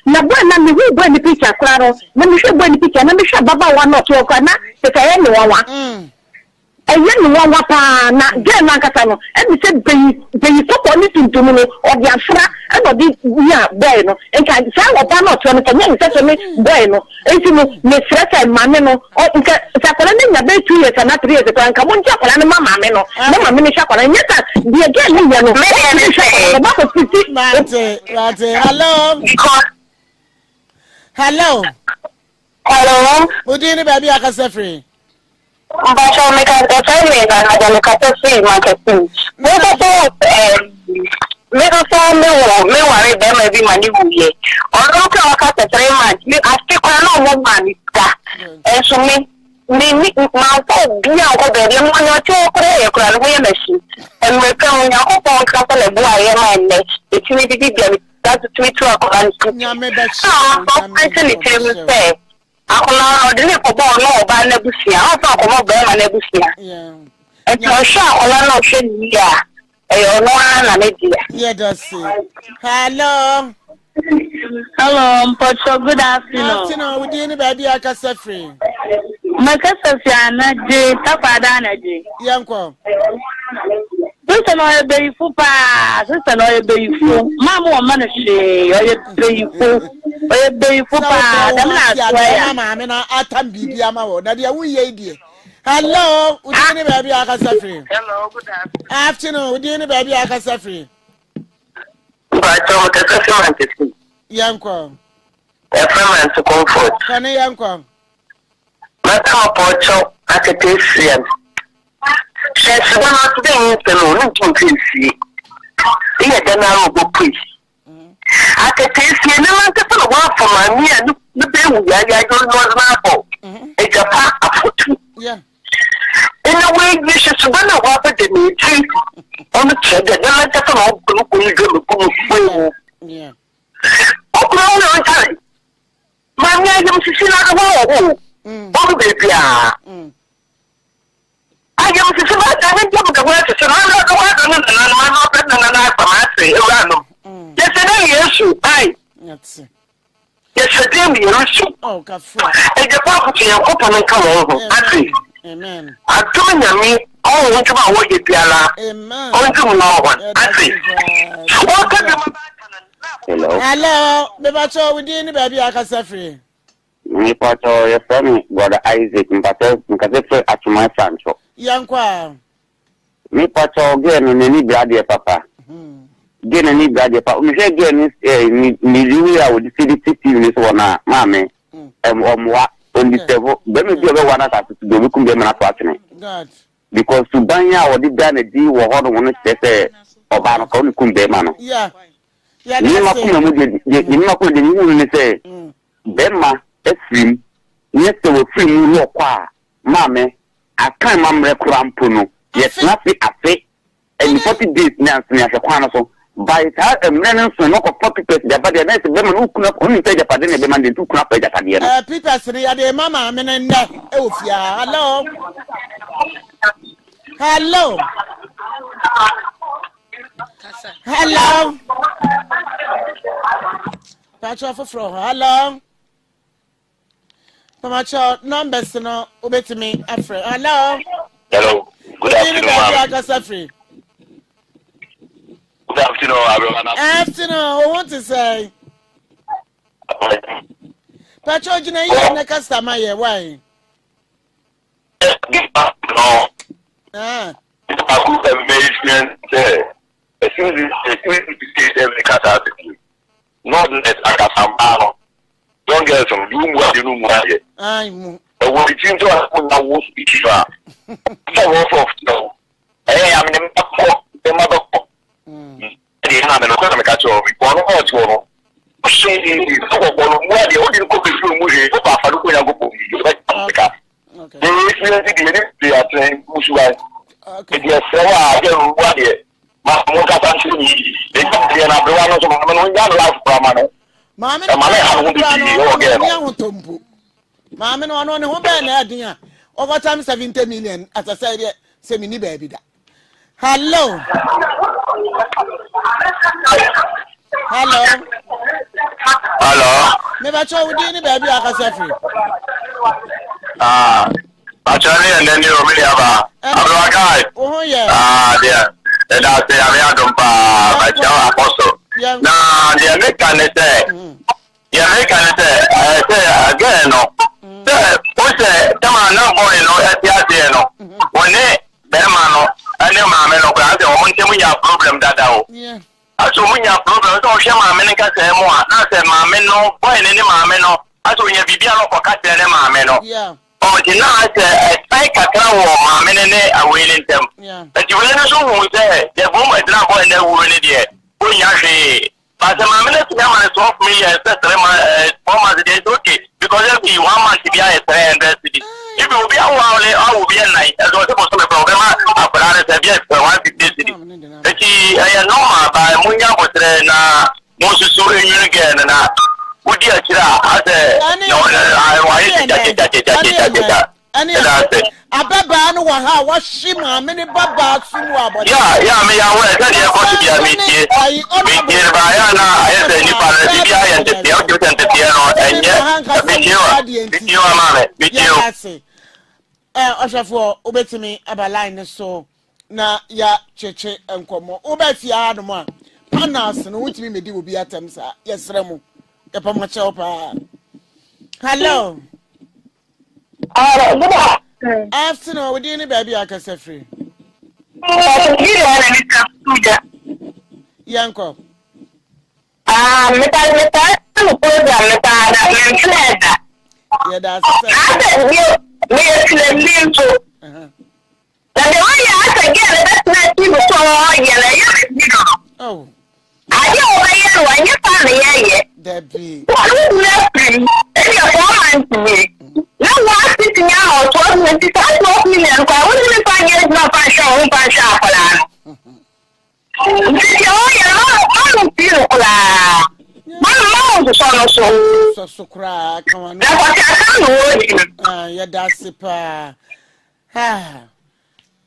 Now, when we go in the picture, Claro, when we should go in the picture, and we shall Baba one or two o'clock, if I am one. And then one wapa na gen Mancatano, and we said, they talk on it to me or the Afra, and the bueno, and can say what I'm not trying to make such a bueno, and you may stress and Mameno, or Sacolani, a bit 2 years and not 3 years ago, and come on, Chapel and Mamma Meno, Mamma Mini Chapel, and yet the again, hello. Hello. Would you baby Akasafri? But I'll make a determination and I look at the free marketing. Me worry them maybe money will be. Or look at the 3 months. I still can't know money. And so me my phone be out of the one or 2 crowd machine. And we're coming out on couple of boy and it's really that's 2 o'clock. I can say. I didn't go no by Nebusia. I thought about Bama Nebusia. And you're sure all no shit here. I don't know. Yeah, that's it. Hello. Hello, Pocho. Good afternoon. Afternoon, we didn't baby Akasafri. Macasasiana J. Tapadana J. Yanko. This is not a baby fupa. This is not a baby fu. Mamma, Manashi, or a baby fu. Or a baby fupa. Mama, I mean, I can't be the amount. Nadia, we idea. Hello, we didn't baby Akasafri. Hello, good afternoon, we didn't baby Akasafri. But Yanko. A friend to comfort. Can I Yanko? Madame Pocho, at a patient. She's one of the things to see. Here, then I will go preach. At a patient, no one to follow up for my mere the baby. I don't know about. It's a part of foot. Yeah. In a way, you should run a walk at the tree on the tread, and I just don't go to yeah. Oh, no, time. My man, I'm sitting on the wall. Oh, baby. I am sitting on the word to surround the water and I'm not better than I say. Yes, I. Yes, I did. Oh, Cafu. And the property of open and come over. Amen. I'm doing me. Oh, what about what you do? Amen. Oh, you know what? Hello. Hello. Bebacho, we didn't baby Akasafri. Me pato, your son, brother Isaac, Mkatefe at my Sancho. Yankwa. Me pato, again, in any brother, papa. Again, any brother, papa. We say again, Nigeria with the city units one, mammy, what on the table. Then we give one at the Lukum Demana God. Because to Banya or the Dana D or one of the Obama Kumbe. Yeah. You must say, Benma, a film, yes, they were free no qua, mammy. I can't remember Crampuno, yet nothing a fate, and 40 days now, as a quanaso. By a man, so not a 40 days, but the next woman who could not only take a padden demanded to crap at the end. Peter, say, Mamma, men and hello. Hello. Hello. Patch off a floor. Hello. Pamacho, numbers no, obey to me, Afre. Hello. Hello. Good afternoon, Good afternoon, everyone. Afternoon, I want to say. Patcho, you know, you're a customer, yeah, why? No. Ah. I could have made it. As soon as you say every cat out of you, not let Akasambano. Don't get some do what you know. I'm what it seems to us now. So, hey, I'm in the mother. The hand and a quarter catch over one or two. Shady, so where the only cook is room with you, Papa Lukuya. They are saying, Mushua. Okay, yes, so I don't want it. Mamoka Tansi, they come here and I don't know Mamma, Mamma, no one who been there. Over time 70 million, as I said, semi baby. Hello. Hello. Hello. Never show with any baby. I can say actually, and then you really have a guy. Oh, yeah. Dear. And I say, I don't buy my apostle. Now, the American say, I say again, no. What's the Tama no boy, no, at the when they, Bemano, and your mamma, no, but I want we have problem that out. Yeah. As we have problems, don't share my America say more. I say, Mamma, no, boy, any mamma, no. As we have Bibiano for cat and mamma, no. Yeah. Oh, you know, I say, I can't tell mamma, I will in them. Yeah. But you will know say, the woman is not going to win it yet. But the mamma is off me and said, Mama, it is okay. Because if you want to be a friend, if you will be a while, I will be a night. As was supposed to be a program, I put out a yes for 150. I know by Munya was there now, most of the again, and I would dear Chira. I said, no, I said, Ababa no ha wa shima many baba suwa but yeah me ya we say dey go to dia meeting ba ya na I say ni pa na bia ya dey o dey tente enye meeting wa mama meeting Oshafo obetimi abaline so na ya cheche enkomo obefia no mo panels no wutimi medi obi atem sa yesremu e pa mo che opa hello afternoon, we didn't baby. I can say free. Yanko. Yeah, that's oh. I Debbie. No one sitting out 12 million. I wouldn't find it not by showing by Shapa. My mouth is so crack. Come on. Yeah, that's it.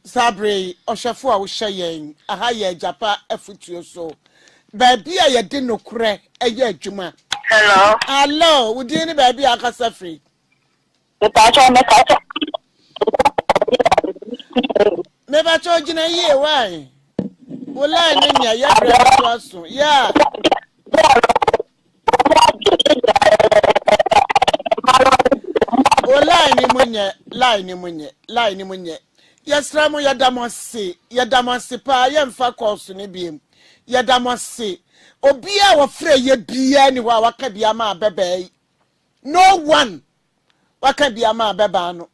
Sabri, Oshafua was saying, a higher Japa effort so. Baby, I didn't know crack a year, Juma. Hello. Hello, would you baby I can say free? Never told you a year, why? Well, I mean, yeah. Oh, line munye. Yes, Ramo Yadamasi, pa, yam fa calls in a beam. Yadamasi. Obia wa frey ye be anywhere, what can be a ma bebe. No one. What can be a ma bebano?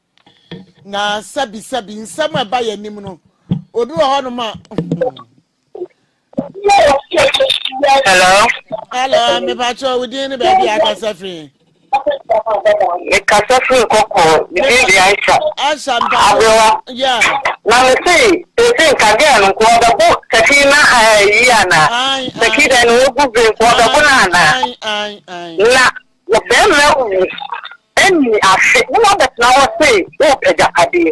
Na sabi in somewhere by a nimuno. Odu honoma. Hello. Hello, me pacho we didn't baby I can say free. Me can say free koko. Me dey answer. Yeah. Now me say, they think again ko da bo takina yana. Takida no go be ko da bonana. Na, wo dem na any afi. No that now say, o ejapade.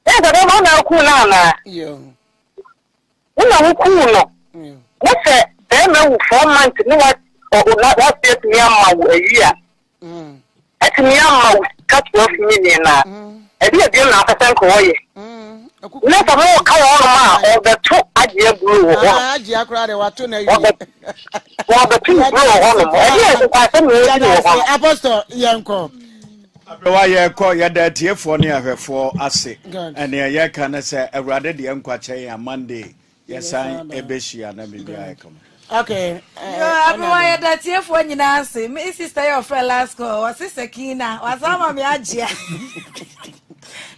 Da dem na ku na. Yo. Una ku no. What say dem na 4 months no what what say me am a year. At me am cut 12 million na. E dey dem na person ko ye. Let the more color or the two idea blue. Idea crowd, what to know? The two blue. Apostle Yanko. Why you call your dad here for near her for us, and near Yakana say, I rather the Unquache on Monday. Yes, I am a Beshi and a Bibi. Okay. Why that here for you now? Say, my sister, your friend last call, was sister Kina, was on my ajia.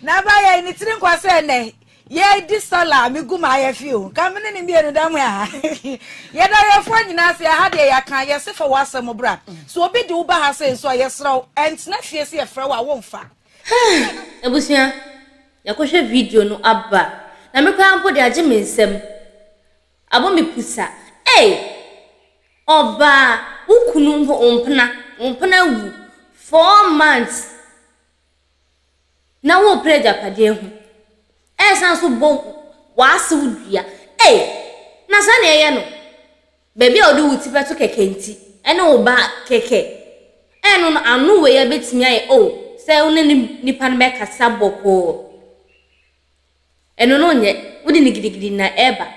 Now, by anything was saying, yeah, this solar, me go my few. Coming in me and damn way. Yet I have one now, say, I had a can, yes, if I was some brat. So be do by say, so yes, and snatch yes, a fro, I won't fa. It was here. You could share video no abba. Now, me can't put the Jimmy sem. I won't be pussa. Hey! Oba, ukunumbo umpana wu 4 months. Now we'll play Japadia. Sounds so was would hey, Nasania no. Baby, I'll do with Tibeto Kenti, and oba keke. And on a new way a bit me, oh, say only Nipan back at Saboko. And on yet, wouldn't get na eba.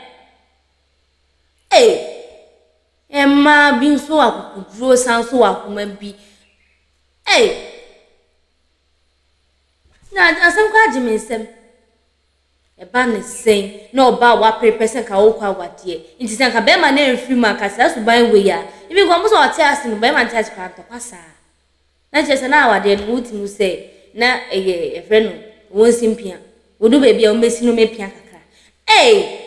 Hey! Emma being so up, draw sound so up, woman be. Hey! Now, some quite Jimmy. A ban is saying, no about what person can walk out what ye. It is a cabema name free markers as to buy way ya. If you come to our test in Beman test grant to pass. Not just an hour, then would you say, na a friend, one simpian, would do baby or missing no make pianca. Hey!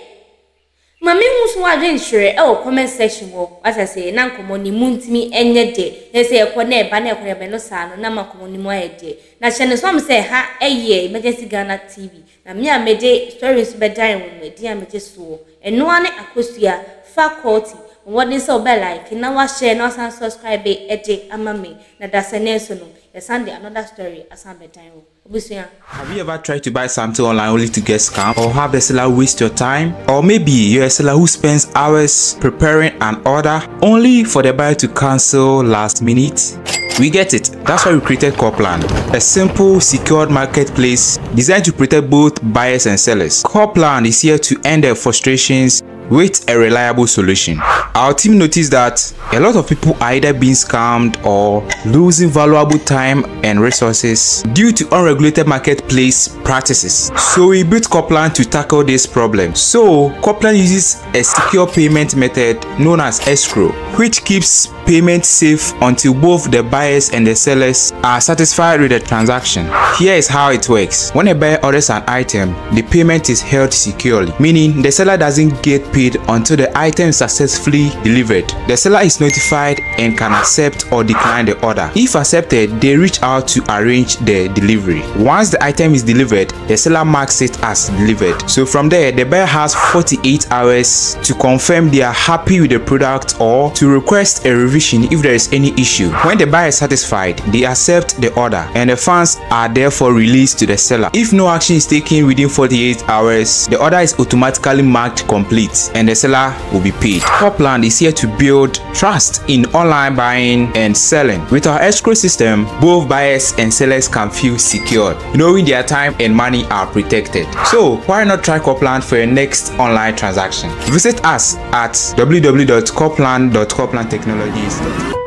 Mammy was one sure, oh, comment section walk, as I say, nan common moon to me any day. They say a corner banner for a benosan, no more common more day. Now, Shannon, some say, ha, a year, emergency Ghana TV. Na me a mede stories be dying with me dear me just so and no one acoustia faculty what is so be like na wa share no san subscribe eje amame na da seneso no the Sunday another story asan be dying obusia. Have you ever tried to buy something online only to get scammed, or have the seller waste your time, or maybe you're a seller who spends hours preparing an order only for the buyer to cancel last minute? We get it. That's why we created Copland, a simple, secured marketplace designed to protect both buyers and sellers. Copland is here to end their frustrations with a reliable solution. Our team noticed that a lot of people are either being scammed or losing valuable time and resources due to unregulated marketplace practices. So we built Copland to tackle this problem. So Copland uses a secure payment method known as escrow, which keeps payment safe until both the buyers and the sellers are satisfied with the transaction. Here is how it works. When a buyer orders an item, the payment is held securely, meaning the seller doesn't get paid until the item is successfully delivered. The seller is notified and can accept or decline the order. If accepted, they reach out to arrange the delivery. Once the item is delivered, the seller marks it as delivered. So from there, the buyer has 48 hours to confirm they are happy with the product or to request a revision if there is any issue. When the buyer is satisfied, they accept the order and the funds are therefore released to the seller. If no action is taken within 48 hours, the order is automatically marked complete and the seller will be paid. Copland is here to build trust in online buying and selling. With our escrow system, both buyers and sellers can feel secured, knowing their time and money are protected. So why not try Copland for your next online transaction? Visit us at www.copland.coplandtechnologies.com.